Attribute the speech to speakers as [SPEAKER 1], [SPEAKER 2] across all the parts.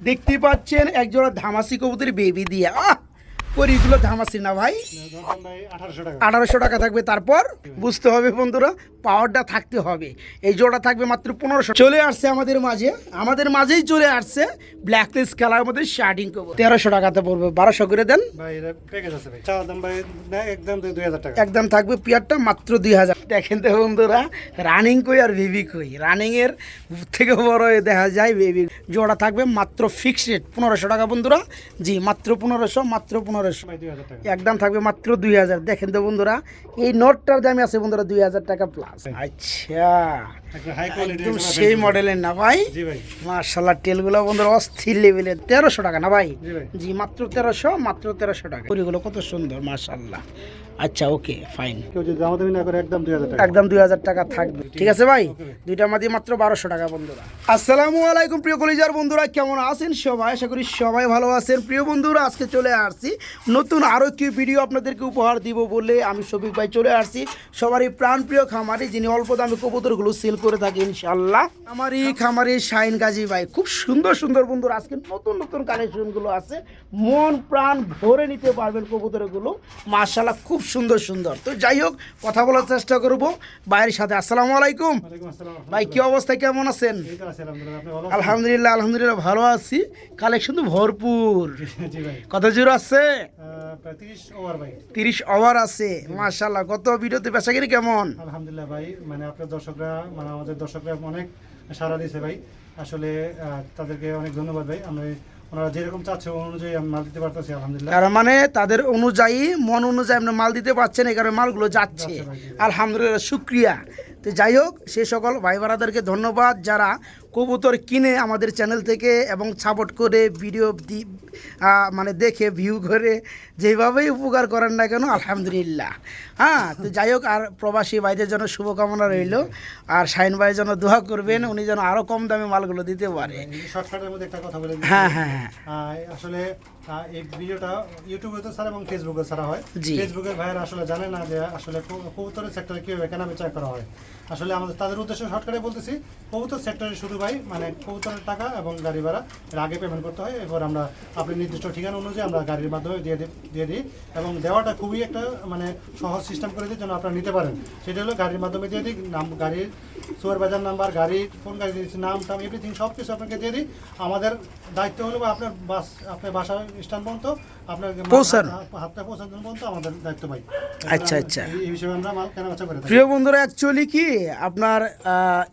[SPEAKER 1] দেখতে পাচ্ছেন একজোড়া ধামাসি কবুতরের বেবি দিয়ে পরিগুলো ধামাসি না ভাই 1800 টাকা থাকবে। তারপর বুঝতে হবে বন্ধুরা, পাওয়ারটা থাকতে হবে। এই জোড়া থাকবে মাত্র 1500। চলে আসছে আমাদের মাঝেই চলে আসছে ব্ল্যাকলিস্ট কালার মধ্যে শার্টিং কবুতর 1300 টাকাতে পড়বে। 1200 করে দেন
[SPEAKER 2] ভাই, এটা প্যাকেজ আছে ভাই। চাওয়া দাম ভাই না, একদম 2000 টাকা।
[SPEAKER 1] একদম থাকবে পিয়ারটা মাত্র 2000। দেখেন তো বন্ধুরা, রানিং কই আর বেবি কই, রানিং এর থেকে বড় দেখা যায় বেবি। জোড়া থাকবে মাত্র ফিক্সড রেট 1500 টাকা বন্ধুরা। জি মাত্র 1500, মাত্র 1500।
[SPEAKER 2] ভাই 2000 টাকা।
[SPEAKER 1] একদম থাকবে মাত্র 2000। দেখেন তো বন্ধুরা, এই নোটটার দামে আছে বন্ধুরা 2000 টাকা প্লাস। আচ্ছা,
[SPEAKER 2] একটা হাই কোয়ালিটি
[SPEAKER 1] একদম সেই মডেলের না ভাই?
[SPEAKER 2] জি ভাই।
[SPEAKER 1] মাশাআল্লাহ, টেলগুলো বন্ধুরা অস্থির লেভেলের। 1300 টাকা না ভাই?
[SPEAKER 2] জি ভাই।
[SPEAKER 1] জি মাত্র 1300, মাত্র 1300 টাকা। পরিগুলো কত সুন্দর মাশাআল্লাহ। আচ্ছা ওকে ফাইন,
[SPEAKER 2] কেউ যদি দামাদামি না করে একদম 2000 টাকা।
[SPEAKER 1] একদম 2000 টাকা থাকবে। ঠিক আছে ভাই, দুইটার মধ্যে মাত্র 1200 টাকা বন্ধুরা। আসসালামু আলাইকুম প্রিয় কলিজার বন্ধুরা, কেমন আছেন সবাই? আশা করি সবাই ভালো আছেন। প্রিয় বন্ধুরা, আজকে চলে আসছি নতুন আরও একটি ভিডিও আপনাদেরকে উপহার দিব বলে আমি শফিক ভাই চলে আসছি। সবারই প্রাণপ্রিয় খামারি, যিনি অল্প দামে কবুতরগুলো সেল করে থাকে ইনশাআল্লাহ, আমারই খামারি শাহিন গাজী ভাই। খুব সুন্দর সুন্দর বন্ধুরা আজকে নতুন নতুন কালেকশনগুলো আছে, মন প্রাণ ভরে নিতে পারবেন কবুতরগুলো মাশাআল্লাহ, খুব সুন্দর সুন্দর। তো যাই হোক, কথা বলার চেষ্টা করব ভাইয়ের সাথে। আসসালামু আলাইকুম
[SPEAKER 2] ওয়ালাইকুম আসসালাম।
[SPEAKER 1] ভাই, কি অবস্থা, কেমন আছেন?
[SPEAKER 2] এই তো আছি আলহামদুলিল্লাহ। আপনি ভালো আছেন?
[SPEAKER 1] আলহামদুলিল্লাহ আলহামদুলিল্লাহ ভালো আছি। কালেকশন তো ভরপুর।
[SPEAKER 2] জি ভাই।
[SPEAKER 1] কত জোড়া আছে?
[SPEAKER 2] প্রায় 30 ওভার ভাই।
[SPEAKER 1] 30 ওভার আছে মাশাআল্লাহ। গত ভিডিওতে বেচাকেনি কেমন?
[SPEAKER 2] আলহামদুলিল্লাহ ভাই, মানে আপনার দর্শকরা, মানে আমাদের দর্শকরা অনেক সাড়া দিয়েছে ভাই। আসলে তাদেরকে অনেক ধন্যবাদ ভাই। ওনারা যেরকম চাচ্ছে ওই অনুযায়ী আমি মাল দিতে পারতেছি আলহামদুলিল্লাহ।
[SPEAKER 1] তার মানে তাদের অনুযায়ী, মন অনুযায়ী আপনি মাল দিতে পারছেন, এই কারণে মালগুলো যাচ্ছে। আলহামদুলিল্লাহ, শুক্রিয়া। তো যাই হোক, সে সকল ভাই বোনেদেরকে ধন্যবাদ যারা কবুতর কিনে আমাদের চ্যানেল থেকে এবং সাপোর্ট করে ভিডিও মানে দেখে ভিউ করে যেভাবেই উপকার করেন না কেন, আলহামদুলিল্লাহ। হ্যাঁ, তো যাই হোক, আর প্রবাসী ভাইদের জন্য শুভকামনা রইল। আর শাহিন ভাইয়ের জন্য দোয়া করবেন, উনি যেন আরও কম দামে মালগুলো দিতে পারে।
[SPEAKER 2] শর্টকাটের মধ্যে একটা কথা বলে দিই।
[SPEAKER 1] হ্যাঁ হ্যাঁ হ্যাঁ,
[SPEAKER 2] আসলে এই ভিডিওটা ইউটিউবে তো ছাড়া এবং ফেসবুকে ছাড়া হয়।
[SPEAKER 1] জি।
[SPEAKER 2] ফেসবুকের ভাইয়েরা আসলে জানে না যে আসলে কবুতরের সেক্টরে কীভাবে কেনা বেচা করা হয়। আসলে আমাদের তাদের উদ্দেশ্যে শর্টকাটে বলতেছি, কবুতর সেক্টরে শুধু ভাই মানে কবুতরের টাকা এবং গাড়ি ভাড়া এর আগে পেমেন্ট করতে হয়। এরপর আমরা আপনি নির্দিষ্ট ঠিকানা অনুযায়ী আমরা গাড়ির মাধ্যমে দিয়ে দিই এবং দেওয়াটা খুবই একটা মানে সহজ সিস্টেম করে দিই যেন আপনারা নিতে পারেন। সেটা হলো গাড়ির মাধ্যমে দিয়ে দিই, গাড়ির সুপারভাইজার নাম্বার, গাড়ির কোন গাড়ি দিয়েছি, নাম টাম এভরিথিং সব কিছু আপনাকে দিয়ে দিই। আমাদের দায়িত্ব হলো আপনার আপনার বাসার স্ট্যান্ড পর্যন্ত আপনার হাতটা পৌঁছানো পর্যন্ত আমাদের দায়িত্ব ভাই।
[SPEAKER 1] আচ্ছা আচ্ছা।
[SPEAKER 2] এই হিসেবে আমরা মাল কেনাবেচা করে থাকি।
[SPEAKER 1] প্রিয় বন্ধুরা, অ্যাকচুয়ালি কি আপনার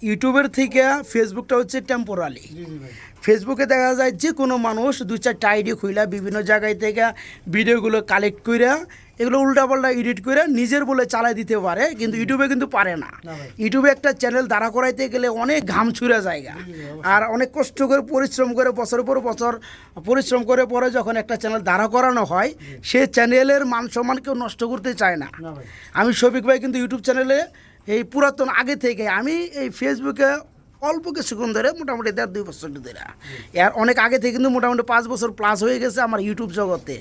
[SPEAKER 1] ইউটিউবের থেকে ফেসবুকটা হচ্ছে টেম্পোরারি।
[SPEAKER 2] জি জি ভাই।
[SPEAKER 1] ফেসবুকে দেখা যায় যে কোনো মানুষ 2-4টা আইডি খুইলা বিভিন্ন জায়গায় থেকে ভিডিওগুলো কালেক্ট করে এগুলো উল্টাপাল্টা এডিট করে নিজের বলে চালাই দিতে পারে, কিন্তু ইউটিউবে কিন্তু পারে না। ইউটিউবে একটা চ্যানেল দাঁড়া করাইতে গেলে অনেক ঘাম ছুঁড়া জায়গা, আর অনেক কষ্ট করে পরিশ্রম করে বছরের পর বছর পরিশ্রম করে পরে যখন একটা চ্যানেল দাঁড়া করানো হয়, সে চ্যানেলের মান সম্মান কেউ নষ্ট করতে চায় না। আমি শফিক ভাই কিন্তু ইউটিউব চ্যানেলে এই পুরাতন আগে থেকে, আমি এই ফেসবুকে অল্প কিছুক্ষণ ধরে মোটামুটি 1.5-2 বছর ধরে, এর অনেক আগে থেকে কিন্তু মোটামুটি 5 বছর প্লাস হয়ে গেছে আমার ইউটিউব জগতে।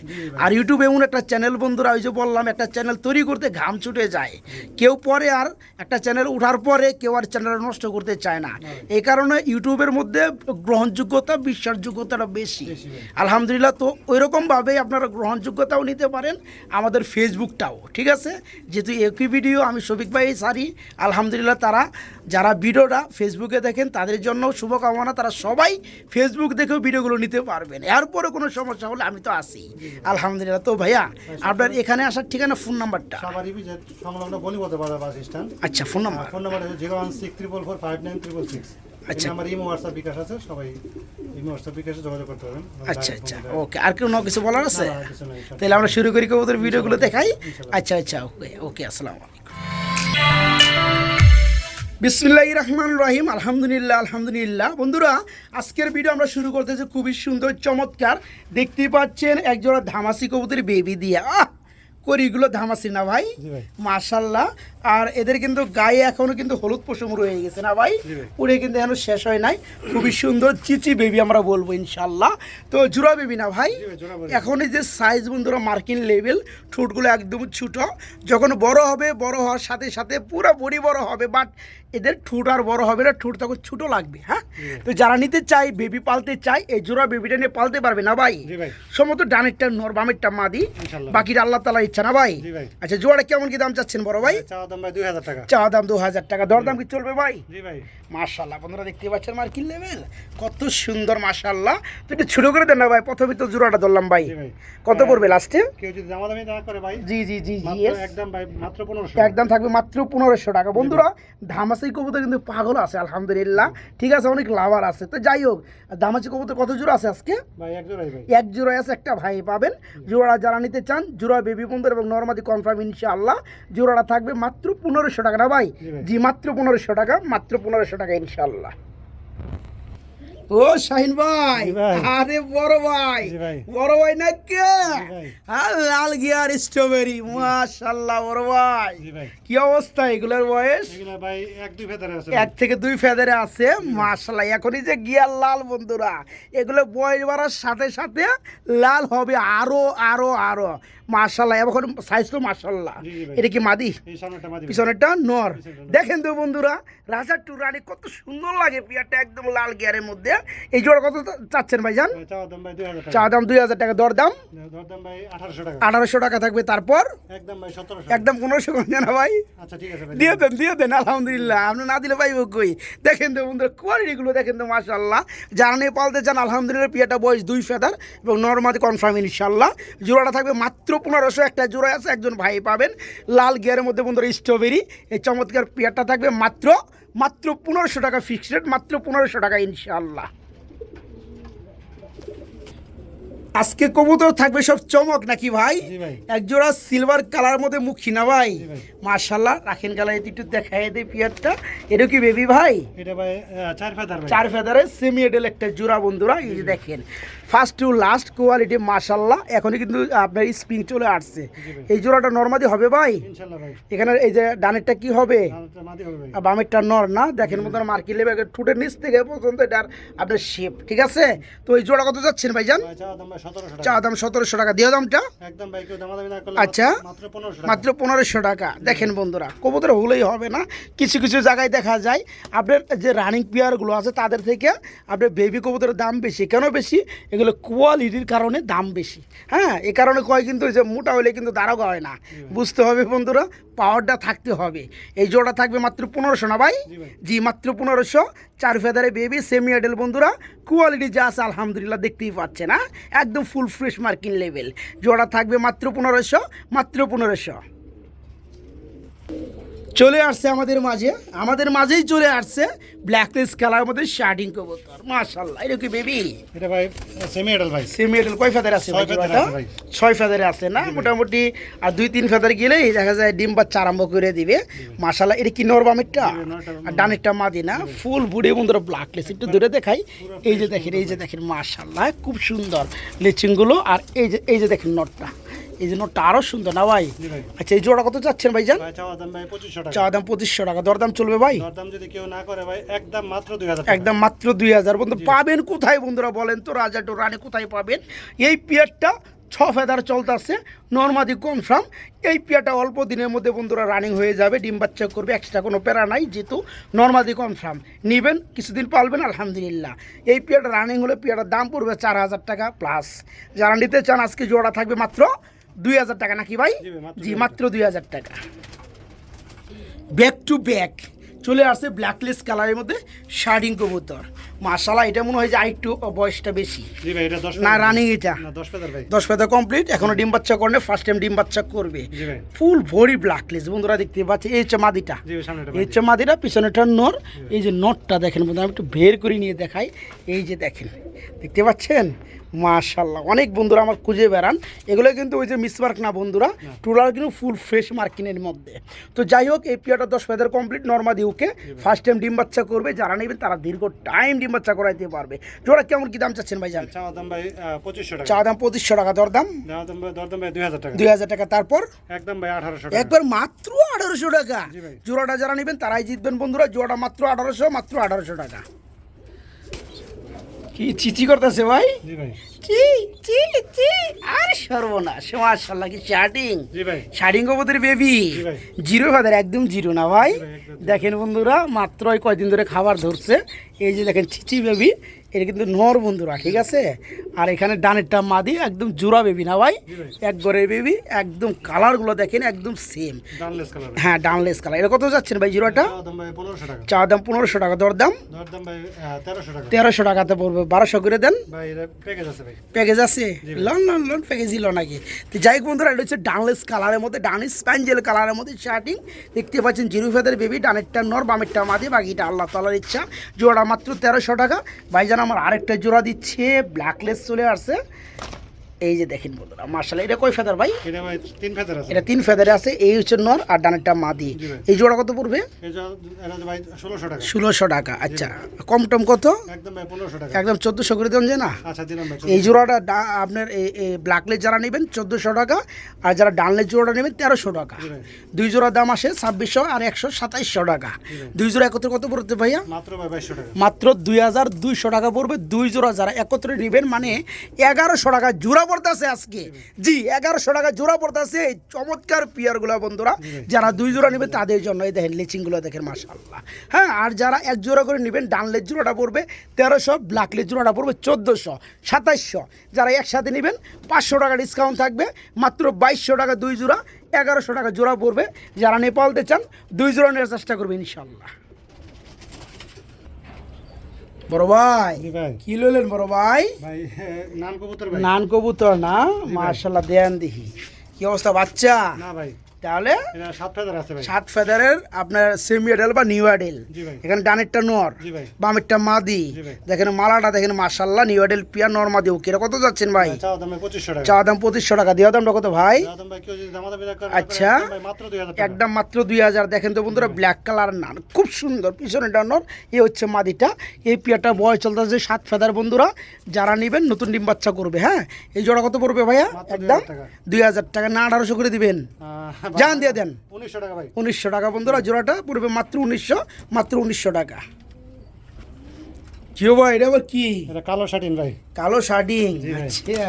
[SPEAKER 1] আর ইউটিউব এমন একটা চ্যানেল বন্ধুরা, ওই যে বললাম একটা চ্যানেল তৈরি করতে ঘাম ছুটে যায়, কেউ পরে আর একটা চ্যানেল ওঠার পরে কেউ আর চ্যানেল নষ্ট করতে চায় না। এই কারণে ইউটিউবের মধ্যে গ্রহণযোগ্যতা, বিশ্বাসযোগ্যতাটা বেশি আলহামদুলিল্লাহ। তো ওইরকমভাবেই আপনারা গ্রহণযোগ্যতাও নিতে পারেন, আমাদের ফেসবুকটাও ঠিক আছে। যেহেতু একই ভিডিও আমি শফিক ভাই সারি আলহামদুলিল্লাহ, তারা যারা ভিডিওটা ফেসবুকে দেখেন তাদের জন্য শুভকামনা, তারা সবাই ফেসবুক দেখেও ভিডিওগুলো নিতে পারবেন। এরপরে কোনো সমস্যা হলে আমি তো আছি আলহামদুলিল্লাহ। তো ভাইয়া, আপনার এখানে আসার ঠিকানা, ফোন নাম্বারটা?
[SPEAKER 2] সংলগ্ন বলিবতে বাজার বাস স্ট্যান্ড।
[SPEAKER 1] আচ্ছা, ফোন নাম্বার?
[SPEAKER 2] Phone number 01634459666।
[SPEAKER 1] আচ্ছা,
[SPEAKER 2] আমার ইমো হোয়াটসঅ্যাপ বিকাশ আছে, সবাই ইমো হোয়াটসঅ্যাপ বিকাশে যোগাযোগ করতে পারেন।
[SPEAKER 1] আচ্ছা আচ্ছা ওকে। আর কেউ কিছু বলার আছে? তাহলে আমরা শুরু করি কবুতর ভিডিওগুলো দেখাই। আচ্ছা আচ্ছা ওকে ওকে, আসসালামু আলাইকুম। বিসমিল্লাহির রহমানির রহিম। আলহামদুলিল্লাহ আলহামদুলিল্লাহ। বন্ধুরা, আজকের ভিডিও আমরা শুরু করতেছি খুবই সুন্দর চমৎকার। দেখতেই পাচ্ছেন একজোড়া ধামাসি কবুতরের বেবি দিয়ে। করিগুলো ধামাসি না ভাই? মাশাল্লাহ। আর এদের কিন্তু গায়ে এখনো কিন্তু হলুদ পশম রয়ে গেছে না ভাই? উড়ে কিন্তু এখনো শেষ হয় নাই। খুবই সুন্দর চিচি বেবি আমরা বলবো ইনশাল্লাহ। তো জোড়া বেবি না ভাই? এখন এই যে সাইজ বন্ধুরা মার্কিন লেভেল, ঠোঁটগুলো একদম ছোটো, যখন বড় হবে, বড় হওয়ার সাথে সাথে পুরো বডি বড় হবে, বাট এদের ঠোঁট আর বড় হবে না, ঠোঁট তখন ছোটো লাগবে। হ্যাঁ, তো যারা নিতে চাই, বেবি পালতে চাই, এই জোড়া বেবিটা নিয়ে পালতে পারবে না ভাই?
[SPEAKER 2] জি ভাই।
[SPEAKER 1] সম্ভবত ডানেরটা নর, বামেরটা মাদি,
[SPEAKER 2] ইনশাআল্লাহ।
[SPEAKER 1] বাকিটা আল্লাহ তাআলার ইচ্ছা না ভাই?
[SPEAKER 2] জি ভাই।
[SPEAKER 1] আচ্ছা, জোড়াটা কেমন কি দাম চাচ্ছেন বড় ভাই?
[SPEAKER 2] চাওয়া দাম ভাই 2000 টাকা।
[SPEAKER 1] চাওয়া দাম 2000 টাকা, দরদাম কি চলবে ভাই?
[SPEAKER 2] জি ভাই।
[SPEAKER 1] মাশাআল্লাহ, বন্ধুরা দেখতে পাচ্ছেন মার্কিন লেভেল কত সুন্দর, মাশাআল্লাহ। তো একটু ছোট করে দেন না ভাই, প্রথমে তো জোড়াটা ধরলাম ভাই।
[SPEAKER 2] জি ভাই।
[SPEAKER 1] কত পড়বে লাস্টে?
[SPEAKER 2] কেউ যদি দামাদামি না করে ভাই,
[SPEAKER 1] জি জি জি জি,
[SPEAKER 2] মাত্র
[SPEAKER 1] yes।
[SPEAKER 2] একদম ভাই মাত্র 1500।
[SPEAKER 1] একদম থাকবে মাত্র 1500 টাকা। বন্ধুরা ধামাসি কবুতর কিন্তু পাগল আছে আলহামদুলিল্লাহ, ঠিক আছে, অনেক লাভার আছে। তো যাই হোক, ধামাসি কবুতর কত জোড়া আছে আজকে?
[SPEAKER 2] ভাই এক জোড়াই ভাই।
[SPEAKER 1] এক জোড়া আছে, একটা ভাই পাবেন। জোড়া যারা নিতে চান, জোড়া বেবি বন্ধুর এবং নরমাদি কনফার্ম ইনশাআল্লাহ। জোড়াটা থাকবে মাত্র 1500 টাকা না ভাই?
[SPEAKER 2] জি ভাই।
[SPEAKER 1] জি, মাত্র 1500 টাকা, মাত্র 1500 টাকা ইনশাআল্লাহ। ও শাহিন ভাই,
[SPEAKER 2] জি ভাই।
[SPEAKER 1] আরে বড় ভাই,
[SPEAKER 2] জি ভাই।
[SPEAKER 1] বড় ভাই না কে?
[SPEAKER 2] জি ভাই।
[SPEAKER 1] হ্যাঁ, লাল গিয়ার স্ট্রবেরি, মাশাআল্লাহ বড় ভাই।
[SPEAKER 2] জি ভাই।
[SPEAKER 1] কি অবস্থা এগুলোর বয়স?
[SPEAKER 2] এগুলা ভাই 1-2 ফেদারে আছে।
[SPEAKER 1] 1 থেকে 2 ফেদারে আছে, মাশাআল্লাহ। এখনই যে গিয়ার লাল বন্ধুরা, এগুলো বয়স বাড়ার সাথে সাথে লাল হবে আরো আরো আরো, মাশাআল্লাহ। এখন সাইজ তো মাশাআল্লাহ।
[SPEAKER 2] জি, জি ভাই।
[SPEAKER 1] এটা কি মাদি?
[SPEAKER 2] এই সামনেটা মাদি ভাই।
[SPEAKER 1] পিছনেরটা নর।
[SPEAKER 2] পিছনেরটা নর।
[SPEAKER 1] দেখেন তো বন্ধুরা, রাজা টু রানী কত সুন্দর লাগে, পিয়ারটা একদম লাল গিয়ারের মধ্যে। এই জোড়া কত চাচ্ছেন ভাইজান?
[SPEAKER 2] ভাই চাওয়া দাম ভাই 2000 টাকা।
[SPEAKER 1] চা দাম 2000 টাকা, দরদাম
[SPEAKER 2] দরদাম ভাই 1800 টাকা।
[SPEAKER 1] 1800 টাকা থাকবে। তারপর
[SPEAKER 2] একদম ভাই 1700।
[SPEAKER 1] একদম 1500 কম জানা ভাই?
[SPEAKER 2] আচ্ছা ঠিক আছে ভাই।
[SPEAKER 1] দিয়ে দেন আলহামদুলিল্লাহ। আপনি না দিলে পাইব কই? দেখেন তো বন্ধুরা, কোয়ালিটিগুলো দেখেন তো মাশাআল্লাহ। যারা নিয়ে পালতে চান আলহামদুলিল্লাহ, পিয়াটা বয়স 2 ফেদার এবং নরমাদি কনফার্ম ইনশাআল্লাহ। জোড়াটা থাকবে মাত্র 1500। একটা জোড়া আছে, একজন ভাই পাবেন লাল গিয়ারের মধ্যে বন্ধুরা স্ট্রবেরি। এই চমৎকার পিয়ারটা থাকবে মাত্র 1500 টাকা, ফিক্সড রেট মাত্র 1500 টাকা ইনশাআল্লাহ। আজকে কবুতর থাকবে সব চমক নাকি ভাই?
[SPEAKER 2] জি ভাই।
[SPEAKER 1] এক জোড়া সিলভার কালার মধ্যে মুখী না ভাই?
[SPEAKER 2] জি ভাই।
[SPEAKER 1] মাশাআল্লাহ, রাখেন কালার একটু দেখাই দেই পিয়ারটা। এটা কি বেবি ভাই?
[SPEAKER 2] এটা ভাই 4 ফেদার ভাই।
[SPEAKER 1] 4 ফেদারে সেমি এডেল একটা জোড়া বন্ধুরা, এই যে দেখেন ফার্স্ট টু লাস্ট কোয়ালিটি মাশাআল্লাহ। এখনই কিন্তু আপনার স্প্রিং চলে আসছে।
[SPEAKER 2] জি ভাই।
[SPEAKER 1] এই জোড়াটা নরমাদি হবে ভাই?
[SPEAKER 2] ইনশাআল্লাহ ভাই।
[SPEAKER 1] এখানে এই যে ডানেরটা কি হবে?
[SPEAKER 2] দামটা মাদি হবে ভাই।
[SPEAKER 1] আর বামেরটা নর না? দেখেন বন্ধুরা, মার্কি লেবে ঠোঁটের নিচ থেকে পর্যন্ত এটার আপনার শেপ, ঠিক আছে। তো এই জোড়া কত যাচ্ছেন ভাইজান?
[SPEAKER 2] ভাই চাওয়া দাম ভাই 1700
[SPEAKER 1] চা
[SPEAKER 2] টাকা।
[SPEAKER 1] দাম 1700 টাকা, দিয়ে দামটা
[SPEAKER 2] একদম ভাই কেউ দামাদামি না করলে
[SPEAKER 1] আচ্ছা।
[SPEAKER 2] মাত্র 1500 টাকা।
[SPEAKER 1] মাত্র 1500 টাকা। দেখেন বন্ধুরা, কবুতর হলেই হবে না, কিছু কিছু জায়গায় দেখা যায় আপনার যে রানিং পেয়ারগুলো আছে তাদের থেকে আপনার বেবি কবুতরের দাম বেশি। কেন বেশি? এগুলো কোয়ালিটির কারণে দাম বেশি। হ্যাঁ, এই কারণে কয় কিন্তু যে মোটা হলে কিন্তু দাঁড়াও হয় না, বুঝতে হবে বন্ধুরা, পাওয়ারটা থাকতে হবে। এই জোড়া থাকবে মাত্র 1500 না ভাই?
[SPEAKER 2] জি ভাই।
[SPEAKER 1] জি, মাত্র 1500। 4 ফেদারে বেবি সেমি এডেল বন্ধুরা, কোয়ালিটি যা আছে আলহামদুলিল্লাহ দেখতেই পাচ্ছেন না, একদম ফুল ফ্রেশ মার্কিন লেভেল। জোড়া থাকবে মাত্র 1500, মাত্র 1500। চলে আসছে আমাদের মাঝেই চলে আসছে ব্ল্যাকলেস কালার মধ্যে শার্টিং কবুতর, মাশাআল্লাহ। এটা কি বেবি?
[SPEAKER 2] এটা ভাই সেমি এডাল ভাই।
[SPEAKER 1] সেমি এডেল কয় ফেদার আছে ভাই?
[SPEAKER 2] 6 ফেদারে
[SPEAKER 1] জোড়াটা
[SPEAKER 2] আছে ভাই।
[SPEAKER 1] 6 ফেদারে আছে না? মোটামুটি আর 2-3 ফেদার গেলেই দেখা যায় ডিম বাচ্চা আরম্ভ করে দিবে, মাশাআল্লাহ। এটা কি নর বামেরটা? আর ডানেরটা মাদি না? ফুল বুড়ি বন্ধুরা ব্ল্যাকলেস, একটু দূরে দেখাই। এই যে দেখেন মাশাআল্লাহ, খুব সুন্দর লেচিংগুলো। আর এই যে দেখেন নটটা, এই যে নটটা আরো সুন্দর না ভাই?
[SPEAKER 2] জি ভাই।
[SPEAKER 1] আচ্ছা, এই জোড়া কত চাচ্ছেন ভাইজান?
[SPEAKER 2] ভাই চাওয়া দাম ভাই 2500 টাকা।
[SPEAKER 1] চা দাম 2500 টাকা, দরদাম চলবে ভাই?
[SPEAKER 2] দরদাম যদি কেউ না করে ভাই একদম মাত্র 2000 টাকা।
[SPEAKER 1] একদম মাত্র 2000। বন্ধু পাবেন কোথায় বন্ধুরা বলেন তো? রাজা টু রানী কোথায় পাবেন? এই পিয়ারটা 6 ফেদার চলতেছে, নরমাদি কনফার্ম। এই পিয়ারটা অল্প দিনের মধ্যে বন্ধুরা রানিং হয়ে যাবে, ডিম বাচ্চা করবে, এক্সট্রা কোনো প্যারা নাই, যেহেতু নরমাদি কনফার্ম। নেবেন, কিছুদিন পালবেন আলহামদুলিল্লাহ। এই পিয়ারটা রানিং হলে পিয়ারটার দাম পড়বে 4000 টাকা প্লাস। যারা নিতে চান আজকে জোড়া থাকবে মাত্র 2000 টাকা নাকি ভাই?
[SPEAKER 2] জি ভাই, মাত্র
[SPEAKER 1] জি, মাত্র 2000 টাকা। ব্যাক টু ব্যাক চলে আসছে ব্ল্যাকলেস কালারের মধ্যে শার্টিং কবুতর, মাশাআল্লাহ। এটা মনে হয় যে আরেকটু বয়সটা বেশি
[SPEAKER 2] জি ভাই। এটা 10
[SPEAKER 1] না? রানিং এটা
[SPEAKER 2] না 10 ফেদার ভাই।
[SPEAKER 1] 10 ফেদার কমপ্লিট, এখনো ডিম বাচ্চা করে, ফার্স্ট টাইম ডিম বাচ্চা করবে।
[SPEAKER 2] জি ভাই।
[SPEAKER 1] ফুল ভরি ব্ল্যাকলেস বন্ধুরা দেখতে পাচ্ছি। এই হচ্ছে মাদিটা,
[SPEAKER 2] জি ভাই সামনেটা
[SPEAKER 1] এই হচ্ছে মাদিটা, পিছনেটা নর। এই যে নটটা দেখেন বন্ধুরা, আমি একটু বের করে নিয়ে দেখাই। এই যে দেখেন, দেখতে পাচ্ছেন মাশাআল্লাহ। অনেক বন্ধুরা আমার খুঁজে বেড়ান, এগুলো কিন্তু ওই যে মিসমার্ক না বন্ধুরা, টুলার কিন্তু ফুল ফ্রেশ মার্কিনের মধ্যে। তো যাই হোক, এই পিয়াটা 10 ফেদার কমপ্লিট, নরমাদি ওকে, ফার্স্ট টাইম ডিম বাচ্চা করবে। যারা নেবেন তারা দীর্ঘ টাইম ডিম বাচ্চা করাইতে পারবে। জোড়া কেমন কি দাম চাচ্ছেন ভাইজান?
[SPEAKER 2] চাওয়া দাম ভাই 2500 টাকা।
[SPEAKER 1] চা দাম 2500 টাকা, দরদাম
[SPEAKER 2] দরদাম ভাই 2000 টাকা।
[SPEAKER 1] 2000 টাকা। তারপর
[SPEAKER 2] একদম ভাই 1800 টাকা।
[SPEAKER 1] একবার মাত্র 1800 টাকা।
[SPEAKER 2] জি ভাই।
[SPEAKER 1] জোড়াটা যারা নেবেন তারাই জিতবেন বন্ধুরা। জোড়াটা মাত্র 1800, মাত্র 1800 টাকা। কি চিচি করতেছে ভাই?
[SPEAKER 2] জি ভাই।
[SPEAKER 1] চি চি চি আর সর্বনাশ, মাশাআল্লাহ কি শার্টিং,
[SPEAKER 2] জি ভাই।
[SPEAKER 1] শার্টিং কবুতরের বেবি,
[SPEAKER 2] জি ভাই।
[SPEAKER 1] জিরো ফেদার, একদম জিরো না ভাই?
[SPEAKER 2] জি ভাই, একদম জিরো।
[SPEAKER 1] দেখেন বন্ধুরা, মাত্র ওই কয়দিন ধরে খাবার ধরছে। এই যে দেখেন চিচি বেবি, এটা কিন্তু নর বন্ধুরা, ঠিক আছে? আর এখানে ডানেরটা মাদি, একদম জোড়া বেবি না ভাই?
[SPEAKER 2] জি ভাই।
[SPEAKER 1] এক ঘরের বেবি, একদম কালারগুলো দেখেন একদম সেম।
[SPEAKER 2] ডানলেস কালার।
[SPEAKER 1] হ্যাঁ, ডানলেস কালার। এটা কত যাচ্ছেন ভাই জিরোটা?
[SPEAKER 2] দাম ভাই 1500 টাকা।
[SPEAKER 1] চা দাম 1500 টাকা, দরদাম
[SPEAKER 2] দাম ভাই 1300 টাকা।
[SPEAKER 1] 1300 টাকাতে পড়বে, 1200 করে দেন।
[SPEAKER 2] ভাই এটা প্যাকেজ আছে ভাই।
[SPEAKER 1] প্যাকেজ আছে?
[SPEAKER 2] জি ভাই।
[SPEAKER 1] লন লন লন প্যাকেজই লো নাকি? তো যাই হোক বন্ধুরা, এটা হচ্ছে ডানলেস কালারের মধ্যে, ডানিস স্প্যাঞ্জেল কালারের মধ্যে শার্টিং। দেখতে পাচ্ছেন জিরো ফেদার বেবি, ডানেরটা নর, বামেরটা মাদি, বাকিটা আল্লাহ তাআলার ইচ্ছা। জোড়া মাত্র 1300 টাকা। ভাইজান আমার আরেকটা জোড়া দিচ্ছে, ব্ল্যাকলেস চলে আসছে। এই যে দেখেন বন্ধুরা, মার্শাল, এটা কয় ফেদার ভাই?
[SPEAKER 2] এটা ভাই 3 ফেদার আছে।
[SPEAKER 1] এটা 3 ফেদারে আছে। এই হচ্ছে নর আর ডানেরটা মাদি।
[SPEAKER 2] জি ভাই।
[SPEAKER 1] এই জোড়া কত পড়বে?
[SPEAKER 2] এটা ভাই 1600 টাকা।
[SPEAKER 1] 1600 টাকা। আচ্ছা, কম টম কত?
[SPEAKER 2] একদম ভাই 1500 টাকা।
[SPEAKER 1] একদম 1400 করে দেন যে না?
[SPEAKER 2] আচ্ছা দিলাম ভাই।
[SPEAKER 1] এই জোড়াটা আপনার এই ব্ল্যাকলেস যারা নেবেন 1400 টাকা, আর যারা ডানলেস জোড়াটা নেবেন 1300 টাকা।
[SPEAKER 2] জি ভাই।
[SPEAKER 1] দুই জোড়ার দাম আসে 2600 আর 12700 টাকা। দুই জোড়া একত্রে কত পড়তে ভাইয়া?
[SPEAKER 2] মাত্র ভাই 2200 টাকা।
[SPEAKER 1] মাত্র 2200 টাকা পড়বে। দুই জোড়া যারা একত্রে নেবেন, মানে 1100 টাকা জোড়া পড়তেছে আজকে। জি, 1100 টাকা জোড়া পড়তেছে এই চমৎকার পিয়ারগুলো বন্ধুরা। যারা দুই জোড়া নেবেন তাদের জন্য এই দেখেন লিচিংগুলো দেখেন, মাশাআল্লাহ। হ্যাঁ, আর যারা এক জোড়া করে নেবেন, ডানলেস জোড়াটা পড়বে 1300, ব্ল্যাকলেস জোড়াটা পড়বে 1400, 2700। যারা একসাথে নেবেন 500 টাকা ডিসকাউন্ট থাকবে, মাত্র 2200 টাকা দুই জোড়া, 1100 টাকা জোড়া পড়বে। যারা নেপালতে চান দুই জোড়া নেওয়ার চেষ্টা করবে ইনশাল্লাহ। বড় ভাই,
[SPEAKER 2] জি ভাই।
[SPEAKER 1] কি লইলেন বড় ভাই?
[SPEAKER 2] ভাই নান কবুতর ভাই।
[SPEAKER 1] নান কবুতর না? মাশাআল্লাহ, দেন দেখি কি অবস্থা বাচ্চা।
[SPEAKER 2] না ভাই,
[SPEAKER 1] তাহলে
[SPEAKER 2] এটা 7 ফেদার আছে ভাই।
[SPEAKER 1] 7 ফেদারের আপনার সেমি অ্যাডেল বা নিউ অ্যাডেল।
[SPEAKER 2] জি ভাই।
[SPEAKER 1] এখানে ডানেরটা নর,
[SPEAKER 2] জি ভাই।
[SPEAKER 1] বামেরটা মাদি।
[SPEAKER 2] জি ভাই।
[SPEAKER 1] দেখেন মালাটা দেখেন, মাশাআল্লাহ, নিউ অ্যাডেল পিয়া নর মাদি। ওকে, এটা কত যাচ্ছেন ভাই?
[SPEAKER 2] চাওয়া দাম ভাই 2500 টাকা।
[SPEAKER 1] চা দাম 2500 টাকা। দেওয়া দামটা কত ভাই?
[SPEAKER 2] চাওয়া দাম ভাই কেউ যদি দামাদামি না করে,
[SPEAKER 1] আচ্ছা।
[SPEAKER 2] একদম ভাই মাত্র 2000 টাকা।
[SPEAKER 1] একদম মাত্র 2000। দেখেন তো বন্ধুরা, ব্ল্যাক কালার না, খুব সুন্দর। পিছনে ডানর, এই হচ্ছে মাদিটা। এই পিয়াটা বয়স চলতেছে 7 ফেদার বন্ধুরা। যারা নেবেন নতুন ডিম বাচ্চা করবে। হ্যাঁ, এই জোড়া কত পড়বে ভাইয়া?
[SPEAKER 2] মাত্র
[SPEAKER 1] একদম
[SPEAKER 2] 2000 টাকা।
[SPEAKER 1] 2000 টাকা না, 1800 করে দিবেন? জান দিয়ে দেন।
[SPEAKER 2] 1900 টাকা ভাই।
[SPEAKER 1] 1900 টাকা বন্ধুরা, জোড়াটা পড়বে মাত্র 1900, মাত্র 1900 টাকা। কেউ ভাই, এটা আবার কি?
[SPEAKER 2] এটা কালো শাটিন ভাই।
[SPEAKER 1] কালো শার্টিং।
[SPEAKER 2] জি ভাই।
[SPEAKER 1] আচ্ছা,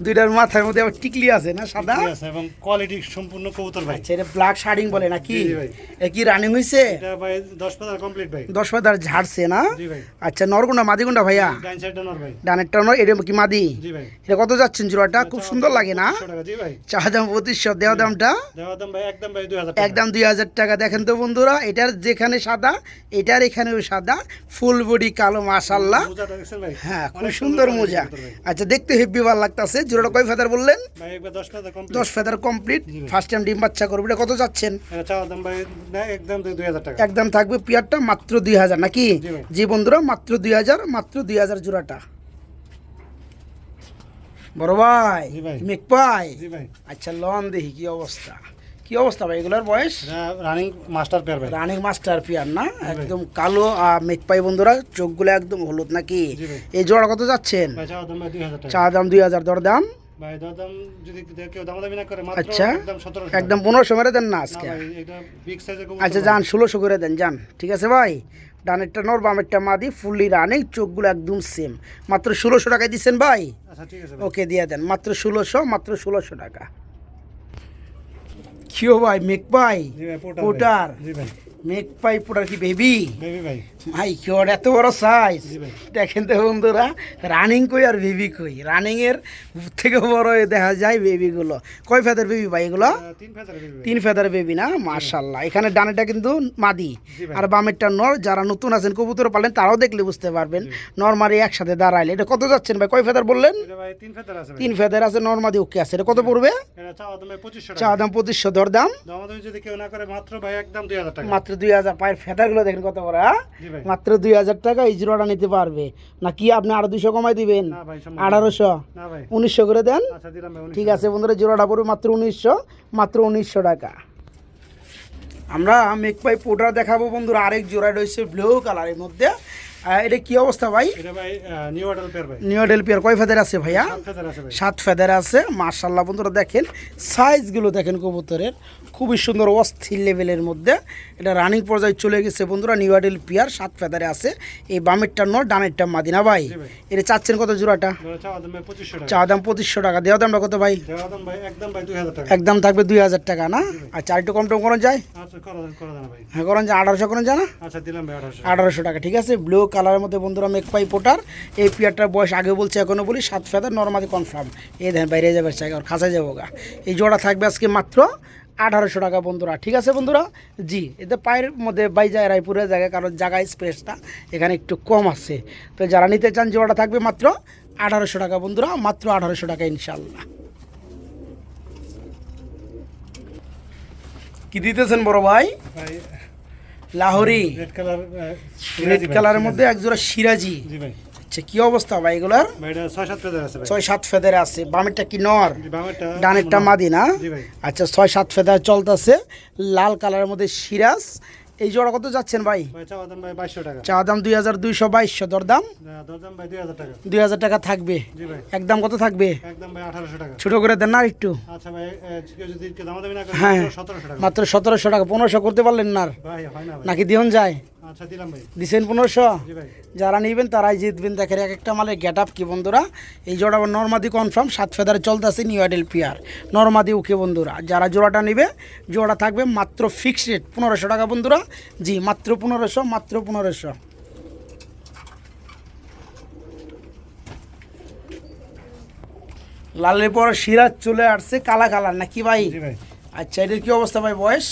[SPEAKER 1] দুইটার মাথার মধ্যে আবার টিকলি আছে না, সাদা?
[SPEAKER 2] ঠিক আছে, এবং কোয়ালিটি সম্পূর্ণ কবুতর ভাই।
[SPEAKER 1] আচ্ছা, এটা ব্ল্যাক শার্টিং বলে নাকি?
[SPEAKER 2] জি ভাই।
[SPEAKER 1] এটা কি রানিং হয়েছে?
[SPEAKER 2] এটা ভাই 10 ফেদার কমপ্লিট ভাই।
[SPEAKER 1] 10 ফেদার ঝাড়ছে না?
[SPEAKER 2] জি ভাই।
[SPEAKER 1] আচ্ছা, নরগুন্ডা মাদিগুন্ডা ভাইয়া?
[SPEAKER 2] ডাইন সাইডটা নর ভাই।
[SPEAKER 1] ডানেরটা নর, এটা কি মাদি?
[SPEAKER 2] জি ভাই।
[SPEAKER 1] এটা কত যাচ্ছেন জোড়াটা? খুব সুন্দর লাগে না?
[SPEAKER 2] 2500 টাকা। জি ভাই।
[SPEAKER 1] চা দাম 2500, দেওয়া দামটা?
[SPEAKER 2] দেওয়া দাম ভাই একদম ভাই 2000 টাকা।
[SPEAKER 1] একদম 2000 টাকা। দেখেন তো বন্ধুরা, এটার যেখানে সাদা, এটার এখানেও সাদা, ফুল বডি কালো, মাশাআল্লাহ।
[SPEAKER 2] মোজাটা দেখছেন ভাই?
[SPEAKER 1] হ্যাঁ, খুব
[SPEAKER 2] অনেক
[SPEAKER 1] সুন্দর
[SPEAKER 2] quality
[SPEAKER 1] মোজা।
[SPEAKER 2] কবুতর ভাই।
[SPEAKER 1] আচ্ছা, দেখতে হেভি ভালো লাগতেছে। জোড়াটা কয় ফেদার বললেন?
[SPEAKER 2] ভাই একবার 10 ফেদার কমপ্লিট।
[SPEAKER 1] 10 feather complete.
[SPEAKER 2] জি ভাই।
[SPEAKER 1] ফার্স্ট টাইম ডিম বাচ্চা করবে। এটা কত যাচ্ছেন?
[SPEAKER 2] এটা চাওয়া দাম ভাই না, একদম 2000 টাকা।
[SPEAKER 1] একদম থাকবে পিয়ারটা মাত্র 2000 নাকি?
[SPEAKER 2] জি ভাই।
[SPEAKER 1] জি বন্ধুরা, মাত্র 2000, মাত্র 2000 জোড়াটা। বড় ভাই,
[SPEAKER 2] জি ভাই।
[SPEAKER 1] মেক পাই।
[SPEAKER 2] জি ভাই।
[SPEAKER 1] আচ্ছা, লন দেখি কি অবস্থা। কি অবস্থা ভাই এগুলোর বয়স?
[SPEAKER 2] এটা রানিং মাস্টার পেয়ার ভাই।
[SPEAKER 1] রানিং মাস্টার পিয়ার না?
[SPEAKER 2] ভাই।
[SPEAKER 1] একদম কালো আর মেক পাই বন্ধুরা, চোখগুলো একদম হলুদ নাকি?
[SPEAKER 2] জি ভাই।
[SPEAKER 1] এই জোড়া কত যাচ্ছেন?
[SPEAKER 2] ভাই চাওয়া দাম ভাই 2000 টাকা।
[SPEAKER 1] চা দাম 2000, দর দাম?
[SPEAKER 2] ভাই দাম যদি কেউ দামাদামি না করে মাত্র
[SPEAKER 1] আচ্ছা,
[SPEAKER 2] একদম 1700 টাকা।
[SPEAKER 1] একদম 1500 মেরে দেন না
[SPEAKER 2] না
[SPEAKER 1] আজকে?
[SPEAKER 2] ভাই, এটা বিগ সাইজের কবুতর।
[SPEAKER 1] আচ্ছা, যান 1600 করে দেন, যান। ঠিক আছে ভাই। ডানেরটা নর, বামেরটা মাদি, ফুললি রানিং, চোখগুলো একদম সেম। মাত্র 1600 টাকায় দিচ্ছেন ভাই?
[SPEAKER 2] আচ্ছা ঠিক আছে ভাই।
[SPEAKER 1] ওকে, দিয়ে দেন। মাত্র 1600, মাত্র 1600 টাকা। কিও ভাই, মেক পাই
[SPEAKER 2] জি ভাই,
[SPEAKER 1] পোটার।
[SPEAKER 2] জি ভাই।
[SPEAKER 1] মেক পাই পোটার কি বেবি?
[SPEAKER 2] বেবি ভাই।
[SPEAKER 1] ভাই কিওর এত বড় সাইজ।
[SPEAKER 2] জি ভাই।
[SPEAKER 1] দেখেন তো বন্ধুরা, রানিং কই আর বেবি কই? রানিং এর থেকে বড় দেখা যায় বেবিগুলো। কয় ফেদার বেবি ভাই এগুলো?
[SPEAKER 2] 3 ফেদার বেবি ভাই।
[SPEAKER 1] 3 ফেদার বেবি না? মাশাআল্লাহ। এখানে ডানেটা কিন্তু মাদি
[SPEAKER 2] জি ভাই।
[SPEAKER 1] আর বামেরটা নর। যারা নতুন আছেন কবুতর পালেন তারাও দেখলে বুঝতে পারবেন। নরমারি একসাথে দাঁড়াইলে। এটা কত যাচ্ছেন ভাই? কয় ফেদার বললেন?
[SPEAKER 2] এটা ভাই 3 ফেদার আছে ভাই।
[SPEAKER 1] 3 ফেদার আছে, নরমাদি ওকে আছে। এটা কত পড়বে?
[SPEAKER 2] এটা চাওয়া দাম ভাই 2500
[SPEAKER 1] চা
[SPEAKER 2] টাকা।
[SPEAKER 1] দাম 2500, দর দাম?
[SPEAKER 2] দামাদামি যদি কেউ না করে মাত্র ভাই একদম 2000 টাকা।
[SPEAKER 1] মাত্র 2000। পায়ের ফেদারগুলো দেখেন কত বড়। হ্যাঁ?
[SPEAKER 2] জি ভাই।
[SPEAKER 1] মাত্র 2000 টাকা এই জোড়াটা নিতে পারবে নাকি? আপনি আরো 200 কমাই দিবেন?
[SPEAKER 2] না ভাই, সম্ভব না।
[SPEAKER 1] 1800,
[SPEAKER 2] না ভাই।
[SPEAKER 1] 1900 করে দেন।
[SPEAKER 2] আচ্ছা দিলাম ভাই 1900
[SPEAKER 1] ঠিক আছে বন্ধুরা, জোড়াটা পড়বে মাত্র 1900, মাত্র 1900 টাকা। আমরা মেকপাই পোডার দেখাবো বন্ধুরা। আরেক জোড়া রয়েছে ব্লু কালারের মধ্যে। এটা কি অবস্থা ভাই?
[SPEAKER 2] এটা ভাই নিউ অর্ডার পেয়ার ভাই।
[SPEAKER 1] নিউ ডেল পিয়ার। কয় ফেদার আছে ভাইয়া?
[SPEAKER 2] 7 ফেদার আছে ভাই।
[SPEAKER 1] 7 ফেদার আছে। মাশাআল্লাহ বন্ধুরা, দেখেন সাইজগুলো দেখেন কবুতরের, খুবই সুন্দর অস্থির লেভেলের মধ্যে এটা রানিং পর্যায়ে চলে গেছে বন্ধুরা। নিউ আইডেল পেয়ার 7 ফেদারে আছে। এই বামেরটা নর, ডানেরটা মাদি না ভাই? এটা চাচ্ছেন কত জোড়াটা? চা দাম 2500 টাকা। দেওয়া দামটা কত ভাই? একদম থাকবে 2000 টাকা না? আচ্ছা আর একটু কম টম করা যায়? হ্যাঁ করেন যায়, 1800 করেন যায় না? 1800 টাকা ঠিক আছে। ব্লু কালারের মধ্যে বন্ধুরা মেকপাই পোটার। এই পেয়ারটার বয়স আগে বলছে এখনো বলি 7 ফেদার, নর্মালি কনফার্ম। এই দেখেন বাইরে যাবে জায়গা, খাঁচা যাবো গা। এই জোড়া থাকবে আজকে মাত্র 1800 টাকা বন্ধুরা, ঠিক আছে বন্ধুরা। জি এতে পায়ের মধ্যে বাই যায় রায়পুরের জায়গায়, কারণ জায়গায় স্পেসটা এখানে একটু কম আছে। তো যারা নিতে চান জোড়াটা থাকবে মাত্র 1800 টাকা বন্ধুরা, মাত্র 1800 টাকা ইনশাল্লাহ। কি দিতেছেন বড় ভাই? লাহোরি রেড কালারের মধ্যে এক জোড়া সিরাজি। আচ্ছা কি অবস্থা ভাই এগুলার? 6-7 ফেদারে আছে। বামেরটা কি নর, ডানেরটা মাদি না? আচ্ছা 6-7 ফেদার চলতেছে, লাল কালারের মধ্যে সিরাজ। এই জোড়া কত যাচ্ছেন ভাই? চা দাম 2222। দরদাম 2000 টাকা থাকবে। একদম কত থাকবে? ছোট করে দেন না একটু? হ্যাঁ মাত্র 1700 টাকা। 1500 করতে পারলেন না নাকি? দিয়ন যায় দিছেন 1500। যারা নিবেন তারাই জিতবেন। দেখেন এক একটা মালের গেট আপ কি বন্ধুরা। এই জোড়া নর্মাদি কনফার্ম 7 ফেদারে চলতেছে, নিউ আইডেল পেয়ার নর্মাদি ওকে বন্ধুরা। যারা জোড়াটা নিবে জোড়া থাকবে মাত্র ফিক্সড রেট 1500 টাকা বন্ধুরা। জি মাত্র 1500, মাত্র 1500। লালের পর সিরাজ চলে আসছে কালা কালার নাকি ভাই? আচ্ছা এটার কি অবস্থা ভাই বয়স?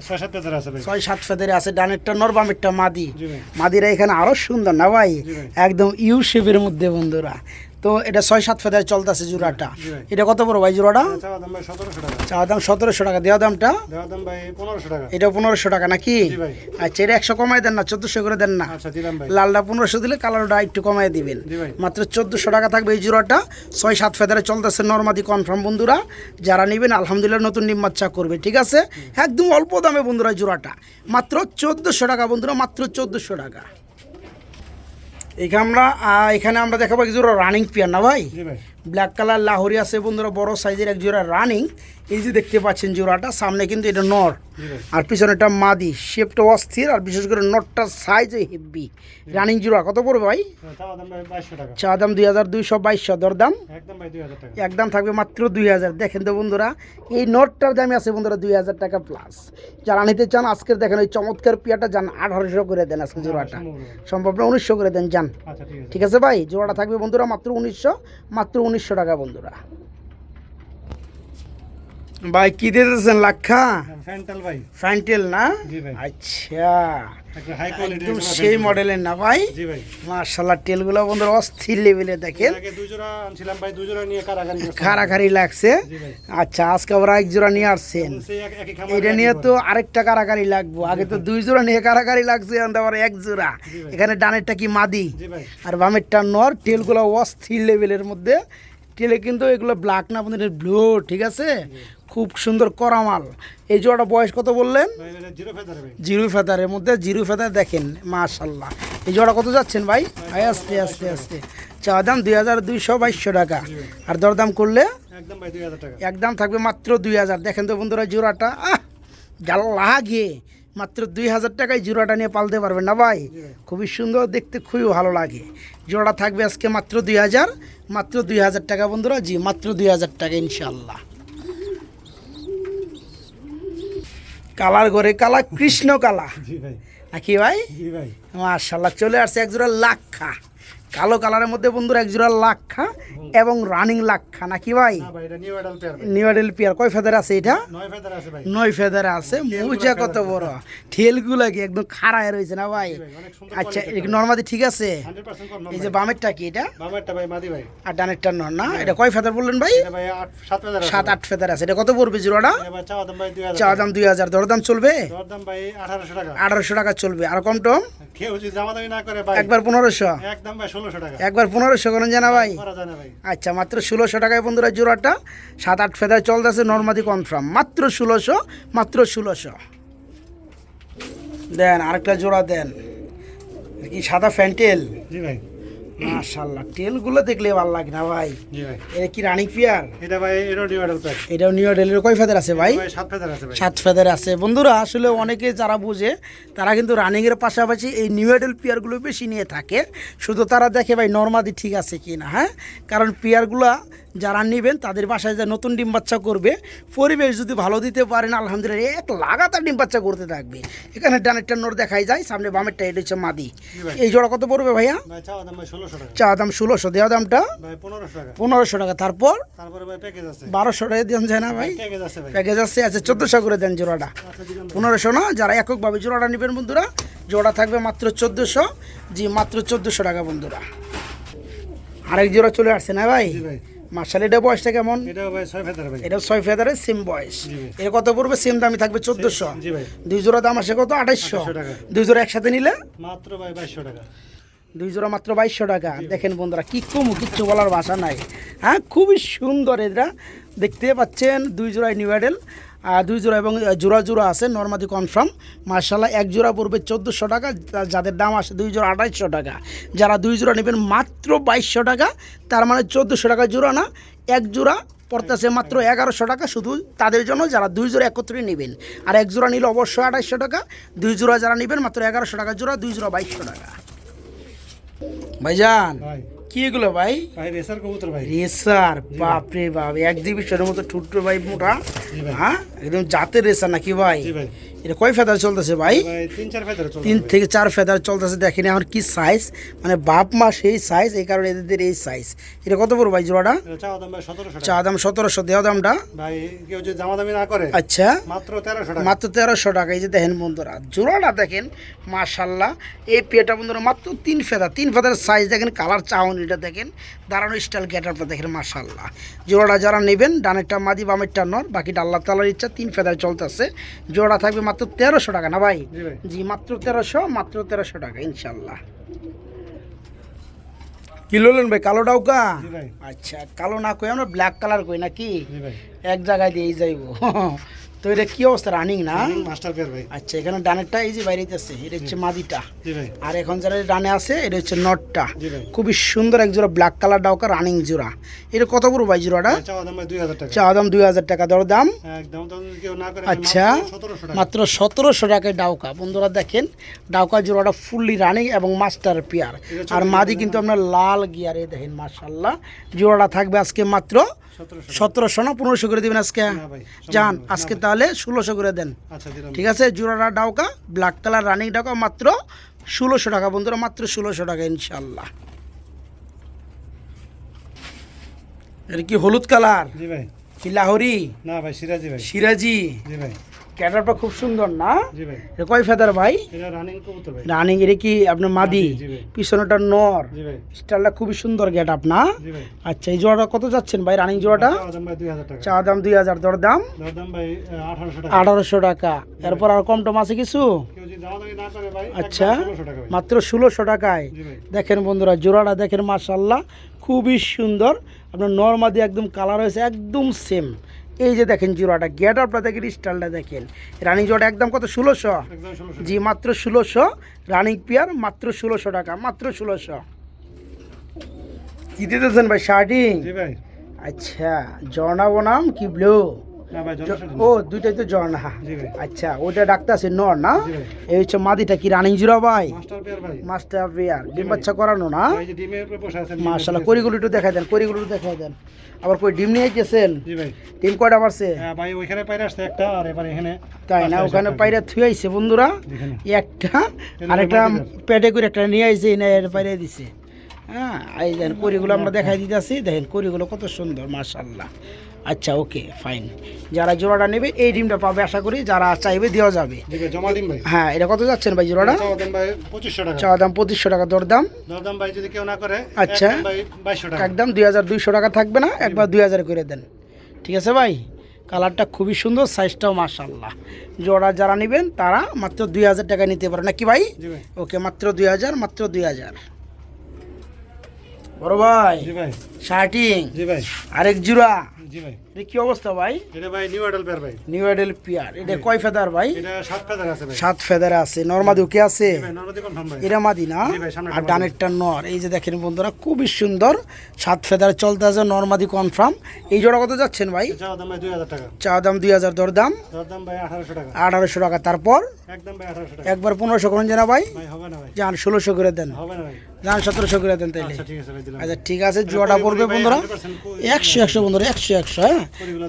[SPEAKER 1] 6-7 ফেদারে আছে। ডানেরটা নর, বামেরটা মাদি। মাদিরা এখানে আরো সুন্দর না ভাই? একদম ইউ শেপের মধ্যে বন্ধুরা। তো এটা 6-7 ফেদারে চলতেছে জোড়াটা। এটা কত বড় ভাই জোড়াটা? চা দাম 1700 টাকা। দেওয়া দামটা? এটা 1500 টাকা নাকি? আচ্ছা এটা 100 কমাই দেন না, 1400 করে দেন না? লালটা 1500 দিলে কালারটা একটু কমাই দিবেন। মাত্র 1400 টাকা থাকবে এই জোড়াটা। 6-7 ফেদারে চলতেছে, নর্মাদি কনফার্ম বন্ধুরা। যারা নেবেন আলহামদুলিল্লাহ নতুন নিম্মাচ্ছা করবে, ঠিক আছে। একদম অল্প দামে বন্ধুরা জোড়াটা মাত্র 1400 টাকা বন্ধুরা, মাত্র 1400 টাকা। এখানে আমরা দেখাবো এক জোড়া রানিং পেয়ার না ভাই? ব্ল্যাক কালার লাহোরি আছে বন্ধুরা, বড় সাইজের এক জোড়া রানিং। এই যে দেখতে পাচ্ছেন জোড়াটা, সামনে কিন্তু এটা নর আর পিছনেটা মাদি। শেপটা অস্থির আর বিশেষ করে নটটার সাইজ হেভি। রানিং জোড়া কত পড়বে ভাই? চা দাম 2222। দরদাম একদম থাকবে মাত্র 2000। দেখেন তো বন্ধুরা এই নটটার দামে আছে বন্ধুরা 2000 টাকা প্লাস। যারা নিতে চান আজকের দেখেন ওই চমৎকার পেয়ারটা যান 1800 করে দেন আজকে জোড়াটা। সম্ভব না 1900 করে দেন যান, ঠিক আছে ভাই। জোড়াটা থাকবে বন্ধুরা মাত্র 1900, মাত্র 1900 টাকা বন্ধুরা। ভাই কি দিতেছেন লাক্ষা? ফ্যান্টেল না? আচ্ছা একদম সেই মডেলের না ভাই? মাশাআল্লাহ টেলগুলো বন্ধুরা অস্থির লেভেলে দেখেন, কারাকারি লাগছে। আচ্ছা আজকে আবার এক জোড়া নিয়ে আসছেন, এটা নিয়ে তো আরেকটা কারাকারি লাগবো। আগে তো 2 জোড়া নিয়ে কারাকারি লাগছে, আবার 1 জোড়া। এখানে ডানেরটা কি মাদি আর বামেরটা নর। টেলগুলো অস্থির লেভেলের মধ্যে। টেলে কিন্তু এগুলো ব্ল্যাক না আপনাদের ব্লু, ঠিক আছে। খুব সুন্দর করামাল। এই জোড়াটা বয়স কত বললেন? 0 ফেদারের মধ্যে। 0 ফেদার দেখেন মাশাআল্লাহ। এই জোড়া কত যাচ্ছেন ভাই? আস্তে আস্তে আস্তে। চা দাম 2222 টাকা। আর দরদাম করলে একদম থাকবে মাত্র 2000। দেখেন তো বন্ধুরা জোড়াটা যা লাগে, মাত্র 2000 টাকায় জোড়াটা নিয়ে পালতে পারবেন না ভাই? খুবই সুন্দর দেখতে, খুবই ভালো লাগে। জোড়া থাকবে আজকে মাত্র 2000, মাত্র 2000 টাকা বন্ধুরা। জি মাত্র 2000 টাকা ইনশাল্লাহ। কালার ঘরে কালা, কৃষ্ণ কালা নাকি ভাই? মাশাআল্লাহ চলে আসছে এক জোড়া লাক্ষা কালো কালারের মধ্যে বন্ধুরা, এক জোড়া লাক্ষা এবং রানিং লাক্ষা নাকি ভাই? নিউ আইডেল পেয়ার। কয় ফেদার আছে এটা? 9 ফেদার আছে। মুজা কত বড়, ঠেলগুলো কি একদম খাড়ায় রয়েছে না ভাই? আচ্ছা নর্মাদি ঠিক আছে। এই যে বামেরটা কি এটা? আর ডানেরটা নর না? এটা কয় ফেদার বললেন ভাই? 7-8 ফেদার আছে। এটা কত পড়বে জোড়াটা? চা দাম 2000। দরদাম চলবে 1800 টাকা চলবে। আর কম টম একবার 1500, একবার 1500 করেন জানা ভাই? আচ্ছা মাত্র 1600 টাকায় বন্ধুরা জোড়াটা। 7-8 ফেদার চলতেছে, নর্মাদি কনফার্ম। মাত্র 1600, মাত্র 1600। দেন আরেকটা জোড়া দেন। কি সাদা ফ্যান্টেল? মাশাআল্লাহ, টেলগুলো দেখলে ভালো লাগে না ভাই।
[SPEAKER 2] জি ভাই,
[SPEAKER 1] এটা কি রানিং পেয়ার?
[SPEAKER 2] এটা ভাই এরও নিউ অ্যাডাল্ট প্যাক।
[SPEAKER 1] এটাও নিউ ডেলের কয় ফেদার আছে ভাই?
[SPEAKER 2] ভাই 7 ফেদার আছে ভাই।
[SPEAKER 1] 7 ফেদার আছে। বন্ধুরা আসলে অনেকে যারা বুঝে তারা কিন্তু রানিংয়ের পাশাপাশি এই নিউ এডেল পেয়ারগুলো বেশি নিয়ে থাকে, শুধু তারা দেখে ভাই নর্মাদি ঠিক আছে কি না। হ্যাঁ, কারণ পেয়ারগুলো যারা নেবেন তাদের বাসায় যে নতুন ডিম বাচ্চা করবে, পরিবেশ যদি ভালো দিতে পারেন আলহামদুলিল্লাহ এক লাগাতার ডিম বাচ্চা করতে থাকবে। এখানে ডানেরটা নোর দেখাই যায়, সামনে বামেরটা এটা হচ্ছে মাদি।
[SPEAKER 2] ভাই।
[SPEAKER 1] এই জোড়া কত পড়বে ভাইয়া?
[SPEAKER 2] ভাই চাওয়া দাম ভাই 1600 টাকা।
[SPEAKER 1] চা দাম 1600, দেওয়া দামটা
[SPEAKER 2] ভাই 1500 টাকা।
[SPEAKER 1] 1500 টাকা। তারপর
[SPEAKER 2] তারপরে ভাই প্যাকেজ আছে।
[SPEAKER 1] 1200 টাকা দেন যায় না ভাই?
[SPEAKER 2] প্যাকেজ আছে ভাই।
[SPEAKER 1] প্যাকেজ আছে, আচ্ছা 1400 করে দেন জোড়াটা।
[SPEAKER 2] আচ্ছা দিলাম ভাই।
[SPEAKER 1] 1500 না, যারা এককভাবে জোড়াটা নেবেন বন্ধুরা, জোড়া থাকবে মাত্র 1400। জি, মাত্র 1400 টাকা বন্ধুরা। আরেক জোড়া চলে আসছে না ভাই?
[SPEAKER 2] জি ভাই,
[SPEAKER 1] মার্শাল, এটা বয়সটা কেমন?
[SPEAKER 2] এটাও ভাই 6 ফেদার ভাই।
[SPEAKER 1] এটা 6 ফেদারের সেম বয়স।
[SPEAKER 2] জি ভাই।
[SPEAKER 1] এর কত পড়বে? সেম দামই থাকবে 1400।
[SPEAKER 2] জি ভাই,
[SPEAKER 1] দুই জোড়া দাম আসে কত? 2800
[SPEAKER 2] 2800 টাকা।
[SPEAKER 1] দুই জোড়া একসাথে নিলে
[SPEAKER 2] মাত্র ভাই 2200 টাকা।
[SPEAKER 1] দুই জোড়া মাত্র 2200 টাকা। দেখেন বন্ধুরা, কি কম, কিচ্ছু বলার ভাষা নাই। হ্যাঁ, খুবই সুন্দর এটা, দেখতে পাচ্ছেন দুই জোড়ায় নিউ অ্যাডেল, দুই জোড়া এবং জোড়া জোড়া আছে নর্মাদি কনফার্ম। মার্শাল্লাহ, এক জোড়া পড়বে 1400 টাকা, যাদের দাম আসে দুই জোড়া 2800 টাকা। যারা দুই জোড়া নেবেন মাত্র 2200 টাকা, তার মানে 1400 টাকা জোড়া না, এক জোড়া পড়তেছে মাত্র 1100 টাকা শুধু তাদের জন্য যারা দুই জোড়া একত্রে নেবেন। আর এক জোড়া নিলে অবশ্যই 2800 টাকা, দুই জোড়া যারা নেবেন মাত্র 1100 টাকা জোড়া, দুই জোড়া 2200 টাকা। ভাইজান,
[SPEAKER 2] ভাই,
[SPEAKER 1] কি এগুলো ভাই?
[SPEAKER 2] ভাই রেসার কবুতর ভাই।
[SPEAKER 1] রেসার, বাপ রে বাপ, এক্সিবিশনের মতো ঠুট্টো ভাই মোটা।
[SPEAKER 2] জি ভাই।
[SPEAKER 1] হ্যাঁ, একদম জাতের রেসার নাকি ভাই?
[SPEAKER 2] জি ভাই।
[SPEAKER 1] এটা কয় ফেদার চলতেছে ভাই?
[SPEAKER 2] ভাই 3-4 ফেদার চলে।
[SPEAKER 1] 3 থেকে 4 ফেদার চলতেছে। দেখেন এখন কি সাইজ, মানে বাপ মা সেই সাইজ, এই কারণে এদের এই সাইজ। এটা কত বড় ভাই জোড়াটা?
[SPEAKER 2] এটা চাওয়া দাম ভাই 1700 টাকা।
[SPEAKER 1] চা দাম 1700, দেওয়া দামটা
[SPEAKER 2] ভাই কেউ যদি দামাদামি না করে
[SPEAKER 1] আচ্ছা
[SPEAKER 2] মাত্র 1300 টাকা।
[SPEAKER 1] মাত্র 1300 টাকা। এই যে দেখেন বন্ধুরা, জোড়াটা দেখেন মাশাল্লাহ। এই পেটা বন্ধুরা মাত্র 3 ফেদার, 3 ফেদার সাইজ দেখেন, কালার চাউনিটা দেখেন, দাঁড়ানো স্টাইল গেটআপটা দেখেন মাশাল্লাহ। জোড়াটা যারা নেবেন, ডানেরটা মাদি বামেরটা নর, বাকিটা আল্লাহ তাআলার ইচ্ছা। 3 ফেদার চলতেছে, জোড়া থাকবে মাত্র 1300 টাকা না ভাই?
[SPEAKER 2] জি ভাই।
[SPEAKER 1] জি, মাত্র 1300, মাত্র 1300 টাকা ইনশাল্লাহ। কি ললেন ভাই, কালো ডাউকা?
[SPEAKER 2] জি ভাই।
[SPEAKER 1] আচ্ছা, কালো না কই আমরা ব্ল্যাক কালার কই নাকি?
[SPEAKER 2] জি ভাই।
[SPEAKER 1] এক জায়গায় দিয়েই যাইব। তো এটা কি অবস্থা, রানিং না?
[SPEAKER 2] মাস্টার পেয়ার ভাই।
[SPEAKER 1] আচ্ছা, এখানে ডানেরটা এই যে বাইরেতেছে, এটা হচ্ছে মাদিটা।
[SPEAKER 2] জি ভাই।
[SPEAKER 1] আর এখন যারা ডানে আছে এটা হচ্ছে নটটা।
[SPEAKER 2] জি ভাই।
[SPEAKER 1] খুবই সুন্দর এক জোড়া ব্ল্যাক কালার ডাউকা রানিং জোড়া। এটা কত বড় ভাই জোড়াটা?
[SPEAKER 2] ভাই চাওয়া দাম ভাই 2000 টাকা।
[SPEAKER 1] চা দাম 2000 টাকা, দর দাম
[SPEAKER 2] একদম তো কেউ না করে
[SPEAKER 1] আচ্ছা
[SPEAKER 2] মাত্র 1700 টাকা।
[SPEAKER 1] মাত্র 1700 টাকায় ডাউকা। বন্ধুরা দেখেন, ডাউকা জোড়াটা ফুললি রানিং এবং মাস্টার পেয়ার। আর মাদি কিন্তু আপনার লাল গিয়ারে দেখেন মাশাল্লাহ। জোড়াটা থাকবে আজকে মাত্র 1700 না 1500 করে দিবেন আজকে?
[SPEAKER 2] না ভাই,
[SPEAKER 1] যান
[SPEAKER 2] না
[SPEAKER 1] আজকে
[SPEAKER 2] ভাই।
[SPEAKER 1] তাহলে 1600 করে দেন।
[SPEAKER 2] আচ্ছা দিলাম।
[SPEAKER 1] ঠিক আছে, জোড়াটা ডাউকা ব্ল্যাক কালার রানিং ডাউকা মাত্র 1600 টাকা বন্ধুরা, মাত্র 1600 টাকা ইনশাল্লাহ। এটা কি হলুদ কালার?
[SPEAKER 2] জি ভাই।
[SPEAKER 1] কি লাহোরি?
[SPEAKER 2] না ভাই, সিরাজি ভাই।
[SPEAKER 1] সিরাজি।
[SPEAKER 2] জি ভাই।
[SPEAKER 1] ক্যাটারটা খুব সুন্দর না?
[SPEAKER 2] জি ভাই।
[SPEAKER 1] এটা কয় ফেদার ভাই?
[SPEAKER 2] এটা রানিং কবুতর ভাই।
[SPEAKER 1] রানিং, এটা কি আপনার মাদি?
[SPEAKER 2] জি ভাই।
[SPEAKER 1] পিছনেটা নর।
[SPEAKER 2] জি ভাই।
[SPEAKER 1] স্টাইলটা খুবই সুন্দর গেট আপ না?
[SPEAKER 2] জি ভাই।
[SPEAKER 1] আচ্ছা, এই জোড়াটা কত যাচ্ছেন ভাই রানিং জোড়াটা?
[SPEAKER 2] চাওয়া দাম ভাই 2000 টাকা।
[SPEAKER 1] চা দাম 2000, দর দাম
[SPEAKER 2] দরদাম ভাই 1800 টাকা।
[SPEAKER 1] 1800 টাকা। এরপর আর কম টম আছে কিছু?
[SPEAKER 2] কেউ যদি দামাদামি না করে ভাই
[SPEAKER 1] আচ্ছা,
[SPEAKER 2] একদম 1600 টাকা ভাই।
[SPEAKER 1] মাত্র 1600 টাকায়।
[SPEAKER 2] জি ভাই।
[SPEAKER 1] দেখেন বন্ধুরা, জোড়াটা দেখেন মাশাল্লাহ, খুবই সুন্দর। আপনার নর্মাদি একদম কালার হয়েছে একদম সেম। এই যে দেখেন জোড়াটা, গেট আপটা দেখেন, স্টাইলটা দেখেন। রানিং জোড়া একদম কত? 1600।
[SPEAKER 2] একদম 1600।
[SPEAKER 1] জি, মাত্র 1600 রানিং পেয়ার, মাত্র 1600 টাকা, মাত্র 1600। কি দিতেছেন ভাই, শার্টিং?
[SPEAKER 2] জি ভাই।
[SPEAKER 1] আচ্ছা, ঝর্ণা বনাম কি ব্লু?
[SPEAKER 2] না ভাই, জনসন।
[SPEAKER 1] ও, দুইটাই তো ঝর্ণা।
[SPEAKER 2] জি ভাই।
[SPEAKER 1] আচ্ছা, ওইটা ডাক্তার আছে নর না?
[SPEAKER 2] জি ভাই।
[SPEAKER 1] এই হচ্ছে মাদিটা কি রানিং জোড়া ভাই?
[SPEAKER 2] মাস্টার পেয়ার ভাই।
[SPEAKER 1] মাস্টার পেয়ার, ডিম বাচ্চা করানো না?
[SPEAKER 2] ভাই যে ডিমের উপরে বসে আছেন।
[SPEAKER 1] মাশাআল্লাহ, করিগুলো একটু দেখাই দেন, করিগুলো একটু দেখাই দেন। আবার কই ডিম নিয়ে গেছেন?
[SPEAKER 2] জি ভাই।
[SPEAKER 1] ডিম কয়টা পারছে?
[SPEAKER 2] হ্যাঁ ভাই, ওইখানে পাইরে আসছে একটা, আর এবার এখানে
[SPEAKER 1] তাই না? ওখানে পাইরা থুয়ে আইছে বন্ধুরা
[SPEAKER 2] এখানে।
[SPEAKER 1] একটা, আর একটা পেটে করে একটা নিয়ে আইছে, এনে পাইরে দিছে। হ্যাঁ, এই দেখেন করিগুলো আমরা দেখাই দিতেছি, দেখেন করিগুলো কত সুন্দর মাশাআল্লাহ। আচ্ছা, ওকে ফাইন। যারা জোড়াটা নেবে এই ডিমটা পাবে আশা করি, যারা চাইবে দেওয়া যাবে।
[SPEAKER 2] জি ভাই, জমা দিন ভাই।
[SPEAKER 1] হ্যাঁ, এটা কত যাচ্ছেন ভাই জোড়াটা?
[SPEAKER 2] চাওয়া দাম ভাই 2500 টাকা।
[SPEAKER 1] চাওয়া দাম 2500 টাকা, দরদাম
[SPEAKER 2] দরদাম ভাই যদি কেউ না করে
[SPEAKER 1] আচ্ছা।
[SPEAKER 2] একদম ভাই 2200 টাকা।
[SPEAKER 1] একদম 2200 টাকা থাকবে না, একবার 2000 করে দেন। ঠিক আছে ভাই, কালারটা খুবই সুন্দর, সাইজটাও মাশাআল্লাহ। জোড়া যারা নেবেন তারা মাত্র 2000 টাকা নিতে পারে নাকি ভাই?
[SPEAKER 2] জি ভাই।
[SPEAKER 1] ওকে, মাত্র 2000, মাত্র 2000। বড় ভাই,
[SPEAKER 2] জি ভাই।
[SPEAKER 1] শার্টিং
[SPEAKER 2] জি ভাই।
[SPEAKER 1] আরেক জোড়া,
[SPEAKER 2] জি জি ভাই।
[SPEAKER 1] এটা কি অবস্থা ভাই?
[SPEAKER 2] এটা ভাই নিউ অ্যাডাল পেয়ার ভাই।
[SPEAKER 1] নিউ এডেল পিয়ার, এটা কয় ফেদার ভাই?
[SPEAKER 2] এটা 7 ফেদার আছে ভাই।
[SPEAKER 1] 7 ফেদার আছে। নরমাদি ওকে আছে?
[SPEAKER 2] ভাই নরমাদি কনফার্ম ভাই।
[SPEAKER 1] এরা মাদি না?
[SPEAKER 2] জি ভাই, সামনে
[SPEAKER 1] আর
[SPEAKER 2] একটা
[SPEAKER 1] ডানেরটা নর। এই যে দেখেন বন্ধুরা খুবই সুন্দর 7 ফেদার চলতে আছে, নরমাদি কনফার্ম। এই জোড়া কত যাচ্ছেন ভাই?
[SPEAKER 2] চাওয়া দাম ভাই 2000 টাকা।
[SPEAKER 1] চা দাম 2000, দরদাম
[SPEAKER 2] দরদাম ভাই 1800 টাকা।
[SPEAKER 1] 1800 টাকা। তারপর
[SPEAKER 2] একদম ভাই 1800 টাকা।
[SPEAKER 1] একবার 1500 করেন জানা ভাই?
[SPEAKER 2] ভাই হবে না ভাই।
[SPEAKER 1] যান 1600 করে দেন,
[SPEAKER 2] হবে না ভাই।
[SPEAKER 1] যান 1700 করে দেন তাইলে।
[SPEAKER 2] আচ্ছা ঠিক আছে ভাই, দিলাম।
[SPEAKER 1] আচ্ছা ঠিক আছে, জোড়াটা পড়বে বন্ধুরা 100 বন্ধুরা, 100 হ্যাঁ।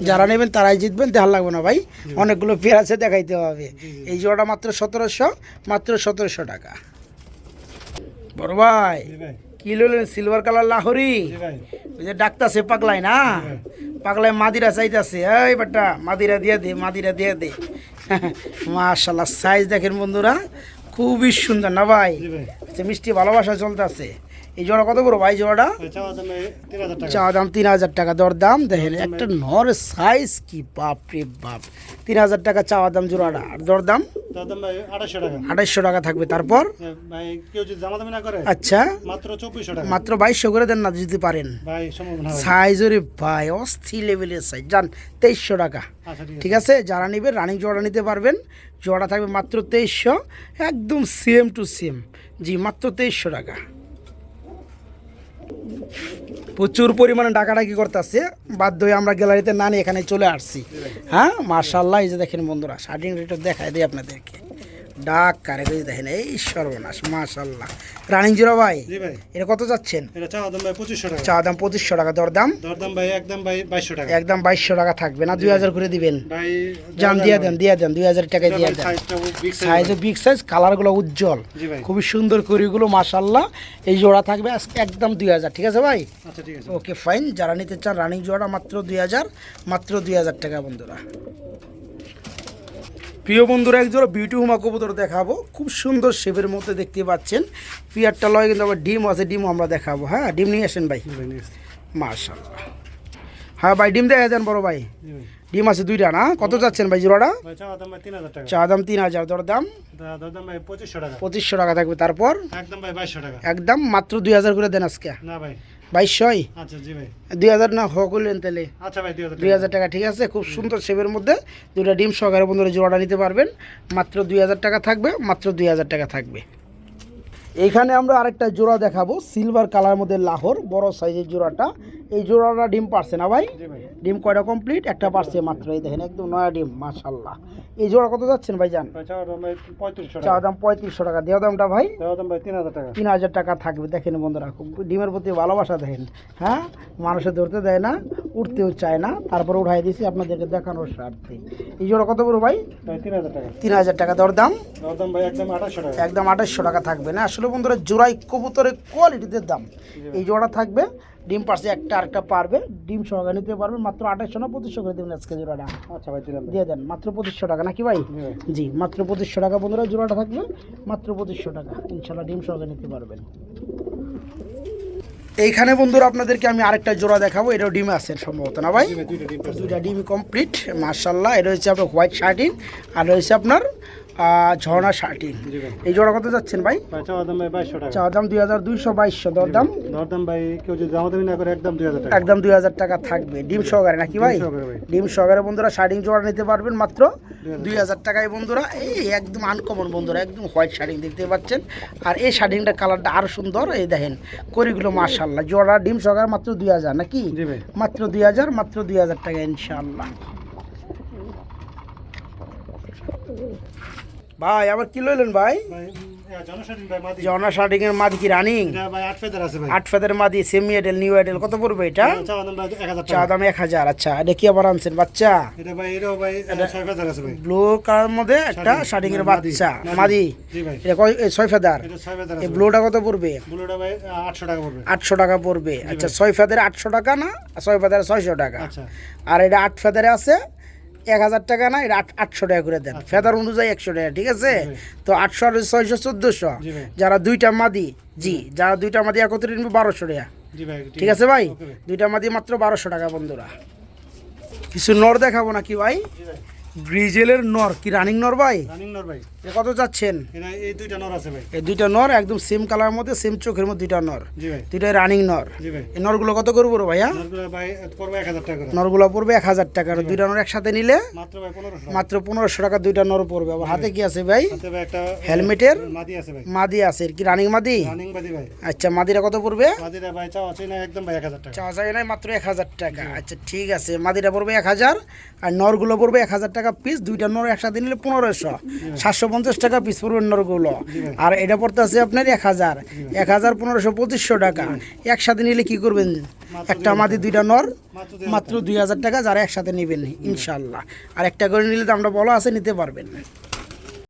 [SPEAKER 1] যারা নেবেন তারাই জিতবেন, দেখার লাগবে না ভাই, অনেকগুলো পেয়ার আছে দেখাইতে হবে। এই জোড়াটা মাত্র 1700, মাত্র 1700 টাকা। বড় ভাই
[SPEAKER 2] জি ভাই।
[SPEAKER 1] কি লইলেন? Silver colour Lahori.
[SPEAKER 2] জি ভাই।
[SPEAKER 1] ওই যে ডাক্তারছে পাগলাই না, পাগলাই মাদিরা চাইতাছে। এই বেটা মাদিরা দিয়ে দে, মাদিরা দিয়ে দে। মাশাআল্লাহ, সাইজ দেখেন বন্ধুরা খুবই সুন্দর না ভাই?
[SPEAKER 2] জি ভাই।
[SPEAKER 1] আচ্ছা, মিষ্টি ভালোবাসা চলতেছে। এই জোড়া কত বড় ভাই? জোড়াটা
[SPEAKER 2] ভাই চাওয়া দাম ভাই 3000 টাকা।
[SPEAKER 1] চা দাম 3000 টাকা, দরদাম দেখেন একটা নর সাইজ কি বাপ রে বাপ। 3000 টাকা চাওয়া দাম জোড়াটা, আর দরদাম
[SPEAKER 2] দরদাম ভাই 2800 টাকা।
[SPEAKER 1] 2800 টাকা থাকবে। তারপর
[SPEAKER 2] ভাই কেউ যদি জামাদামি না করে
[SPEAKER 1] আচ্ছা
[SPEAKER 2] মাত্র 2400 টাকা।
[SPEAKER 1] মাত্র 2200 করে দেন না যদি পারেন।
[SPEAKER 2] ভাই সম্ভব না ভাই।
[SPEAKER 1] সাইজ ওরে ভাই অস্থির লেভেলের সাইজ, জান 2300 টাকা।
[SPEAKER 2] আচ্ছা
[SPEAKER 1] ঠিক আছে, যারা নেবেন রানিং জোড়া নিতে পারবেন। জোড়া থাকবে মাত্র 2300, একদম সেম টু সেম। জি মাত্র 2300 টাকা। প্রচুর পরিমাণে ডাকাডাকি করতেছে, বাধ্য হয়ে আমরা গ্যালারিতে না নিয়ে এখানে চলে আসছি। হ্যাঁ মাশাআল্লাহ, এই যে দেখেন বন্ধুরা শার্টিং রেটটা দেখাই দিই আপনাদেরকে। ডাক কারে দেখেন, এই সর্বনাশ মাশাআল্লাহ। রানিং জোড়া ভাই,
[SPEAKER 2] জি ভাই।
[SPEAKER 1] এটা কত যাচ্ছেন?
[SPEAKER 2] এটা চাওয়া দাম ভাই 2500 টাকা।
[SPEAKER 1] চা দাম 2500 টাকা, দরদাম
[SPEAKER 2] দরদাম ভাই একদম ভাই 2200 টাকা।
[SPEAKER 1] একদম 2200 টাকা থাকবে না, 2000 করে দিবেন।
[SPEAKER 2] ভাই
[SPEAKER 1] জান দিয়ে দেন, 2000 টাকায় দিয়ে দেন।
[SPEAKER 2] সাইজটা বিগ
[SPEAKER 1] সাইজে বিগ সাইজ, কালারগুলো উজ্জ্বল,
[SPEAKER 2] জি ভাই।
[SPEAKER 1] খুবই সুন্দর করিগুলো মাশাআল্লাহ। এই জোড়া থাকবে আজকে একদম 2000। ঠিক আছে ভাই?
[SPEAKER 2] আচ্ছা ঠিক আছে।
[SPEAKER 1] Okay fine. যারা নিতে চান রানিং জোড়া মাত্র 2000, মাত্র 2000 টাকা বন্ধুরা। প্রিয় বন্ধুরা, এক জোড়া বিউটি হুমা কবুতর দেখাবো, খুব সুন্দর শেপের মধ্যে দেখতে পাচ্ছেন। পিয়ারটা লয় কিন্তু আবার ডিম আছে, ডিমও আমরা দেখাবো। হ্যাঁ ডিম নিয়ে আসেন ভাই। মাশাআল্লাহ। হ্যাঁ ভাই ডিম দেখা দেন বড় ভাই।
[SPEAKER 2] জি ভাই।
[SPEAKER 1] ডিম আছে 2টা না? কত যাচ্ছেন ভাই জোড়াটা?
[SPEAKER 2] ভাই চাওয়া দাম ভাই 3000 টাকা।
[SPEAKER 1] চা দাম 3000, দরদাম
[SPEAKER 2] দরদাম ভাই 2500 টাকা।
[SPEAKER 1] 2500 টাকা থাকবে। তারপর
[SPEAKER 2] একদম ভাই 2200 টাকা।
[SPEAKER 1] একদম মাত্র 2000 করে দেন আজকে।
[SPEAKER 2] না ভাই।
[SPEAKER 1] 2200?
[SPEAKER 2] আচ্ছা জি ভাই।
[SPEAKER 1] 2000 না হকলেন তাহলে
[SPEAKER 2] আচ্ছা ভাই 2000 টাকা।
[SPEAKER 1] 2000 টাকা। ঠিক আছে, খুব সুন্দর শেপের মধ্যে 2টা ডিম সহকারে বন্ধুরা জোড়াটা নিতে পারবেন। মাত্র 2000 টাকা থাকবে, মাত্র 2000 টাকা থাকবে। এইখানে আমরা আরেকটা জোড়া দেখাবো, সিলভার কালার মধ্যে লাহোর, বড় সাইজের জোড়াটা। এই জোড়াটা ডিম পারছে না ভাই?
[SPEAKER 2] জি ভাই।
[SPEAKER 1] ডিম কয়টা কমপ্লিট? একটা পারছে মাত্র। এই দেখেন একদম নয়া ডিম মাশাআল্লাহ। এই জোড়া কত যাচ্ছেন ভাইজান?
[SPEAKER 2] ভাই চাওয়া দাম ভাই 3500
[SPEAKER 1] চা
[SPEAKER 2] টাকা।
[SPEAKER 1] দাম 3500 টাকা, দেওয়া দামটা ভাই
[SPEAKER 2] চাওয়া দাম ভাই 3000 টাকা।
[SPEAKER 1] 3000 টাকা থাকবে। দেখেন বন্ধুরা খুব ডিমের প্রতি ভালোবাসা দেখেন। হ্যাঁ মানুষে ধরতে দেয় না, উঠতেও চায় না, তারপরে উঠাই দিয়েছি আপনাদেরকে দেখানোর স্বার্থে। এই জোড়া কত বড় ভাই?
[SPEAKER 2] ভাই 3000 টাকা।
[SPEAKER 1] 3000 টাকা, দরদাম
[SPEAKER 2] দরদাম ভাই একদম 2800 টাকা।
[SPEAKER 1] একদম 2800 টাকা থাকবে না। আসলে বন্ধুরা জোড়াই কবুতরের কোয়ালিটিতে দাম। এই জোড়া থাকবে, ডিম পারছে একটা, আরেকটা পারবে, ডিম সহকারে নিতে পারবেন। মাত্র 2800 না 2500 করে দেবেন আজকে জোড়াটা।
[SPEAKER 2] আচ্ছা ভাই দিলাম।
[SPEAKER 1] দিয়ে দেন মাত্র 2500 টাকা নাকি ভাই?
[SPEAKER 2] জি ভাই।
[SPEAKER 1] জি মাত্র 2500 টাকা বন্ধুরা জোড়াটা থাকবে, মাত্র 2500 টাকা। ইনশাল্লাহ ডিম সহকারে নিতে পারবেন। এইখানে বন্ধুরা আপনাদেরকে আমি আরেকটা জোড়া দেখাবো, এটাও ডিমে আছে সম্ভবত না ভাই?
[SPEAKER 2] জি ভাই, দুইটা ডিম পারছে।
[SPEAKER 1] 2টা ডিম কমপ্লিট মাশাআল্লাহ। এটা হচ্ছে আপনার হোয়াইট শার্টিং, আর রয়েছে আপনার ঝর্ণা শার্টিং।
[SPEAKER 2] জি ভাই।
[SPEAKER 1] এই জোড়া কত যাচ্ছেন ভাই?
[SPEAKER 2] ভাই চাওয়া দাম ভাই 2200 টাকা।
[SPEAKER 1] চা দাম 2200, দরদাম
[SPEAKER 2] দরদাম ভাই কেউ যদি জামাদামি না করে একদম 2000 টাকা।
[SPEAKER 1] একদম 2000 টাকা থাকবে, ডিম সহকারে নাকি ভাই?
[SPEAKER 2] ডিম সহকারে ভাই।
[SPEAKER 1] ডিম সহকারে বন্ধুরা শার্টিং জোড়া নিতে পারবেন মাত্র 2000 টাকায় বন্ধুরা। এই একদম আনকমন বন্ধুরা, একদম হোয়াইট শার্টিং দেখতে পাচ্ছেন। আর এই শার্টিংটার কালারটা আরো সুন্দর। এই দেখেন করিগুলো মাশাআল্লাহ। জোড়া ডিম সহকারে মাত্র 2000 নাকি?
[SPEAKER 2] জি ভাই।
[SPEAKER 1] মাত্র 2000, মাত্র 2000 টাকা ইনশাআল্লাহ। ভাই আবার কি লইলেন ভাই?
[SPEAKER 2] ভাই জনশালীন ভাই মাদি।
[SPEAKER 1] জর্না শার্টিং এর মাদি কি রানিং?
[SPEAKER 2] এটা ভাই 8 ফেদার আছে ভাই।
[SPEAKER 1] 8 ফেদার মাদি, সেমি এডেল, নিউ এডেল, কত পড়বে এটা?
[SPEAKER 2] চাওয়া দাম ভাই 1000
[SPEAKER 1] চা
[SPEAKER 2] টাকা।
[SPEAKER 1] দাম 1000। আচ্ছা এটা কি আবার আনছেন বাচ্চা?
[SPEAKER 2] এটা ভাই এটাও ভাই 6 ফেদার আছে ভাই।
[SPEAKER 1] ব্লু কালার মধ্যে একটা শার্টিং এর বাচ্চা মাদি।
[SPEAKER 2] জি ভাই।
[SPEAKER 1] এটা 6 ফেদার।
[SPEAKER 2] এটা 6 ফেদার
[SPEAKER 1] এই
[SPEAKER 2] আছে।
[SPEAKER 1] ব্লুটা কত পড়বে?
[SPEAKER 2] ব্লুটা ভাই 800 টাকা পড়বে।
[SPEAKER 1] 800 টাকা পড়বে। আচ্ছা 6 ফেদারে 800 টাকা না, 6 ফেদারে 600 টাকা।
[SPEAKER 2] আচ্ছা।
[SPEAKER 1] আর এটা 8 ফেদারে আছে 1000 টাকা না, এটা 800 টাকা করে দেন। ফেদার অনুযায়ী 100 টাকা। ঠিক আছে, তো 800 আর 600 1400।
[SPEAKER 2] জি ভাই।
[SPEAKER 1] যারা 2টা মাদি, জি যারা 2টা মাদি একত্রে নিবে 1200 টাকা।
[SPEAKER 2] জি ভাই।
[SPEAKER 1] ঠিক আছে ভাই,
[SPEAKER 2] ওকে ভাই।
[SPEAKER 1] 2টা মাদি মাত্র 1200 টাকা বন্ধুরা। কিছু নর দেখাবো নাকি ভাই?
[SPEAKER 2] জি ভাই।
[SPEAKER 1] গ্রিজেলের নর কি রানিং নর ভাই?
[SPEAKER 2] রানিং নর ভাই।
[SPEAKER 1] এ কত যাচ্ছেন?
[SPEAKER 2] এটা এই দুইটা নর আছে ভাই।
[SPEAKER 1] এই দুইটা নর একদম সেম কালার মধ্যে সেম চোখের মধ্যে দুইটা নর,
[SPEAKER 2] জি ভাই।
[SPEAKER 1] দুইটাই রানিং নর।
[SPEAKER 2] জি ভাই।
[SPEAKER 1] এই নরগুলো কত করবো রে ভাইয়া?
[SPEAKER 2] নরগুলো ভাই পড়বে 1000 টাকা করে।
[SPEAKER 1] নরগুলো পড়বে 1000 টাকা, আর দুইটা নর একসাথে নিলে
[SPEAKER 2] মাত্র ভাই 1500 টাকা।
[SPEAKER 1] মাত্র 1500 টাকা দুইটা নর পড়বে। আবার হাতে কি আছে ভাই?
[SPEAKER 2] হাতে ভাই একটা
[SPEAKER 1] হেলমেটের
[SPEAKER 2] মাদি আছে ভাই।
[SPEAKER 1] মাদি আছে, কি রানিং মাদি?
[SPEAKER 2] রানিং মাদি ভাই।
[SPEAKER 1] আচ্ছা, মাদিরা কত পড়বে?
[SPEAKER 2] মাদিরা ভাই চাও আছে না একদম ভাই 1000 টাকা।
[SPEAKER 1] চাওয়া যায় নাই, মাত্র 1000 টাকা। আচ্ছা ঠিক আছে, মাদিরা পড়বে 1000 আর নরগুলো পড়বে 1000 টাকা পিস। দুইটা নর একসাথে নিলে 1500, 750 টাকা পিস পড়বে নরগুলো। আর এটা পড়তে আছে আপনার 1000, 1000 1500 2500 টাকা। একসাথে নিলে কি করবেন? একটা মাদি দুইটা নর মাত্র 2000 টাকা, যারা একসাথে নেবেন ইনশাল্লাহ। আর একটা করে নিলে তো আমরা বলা আছে নিতে পারবেন।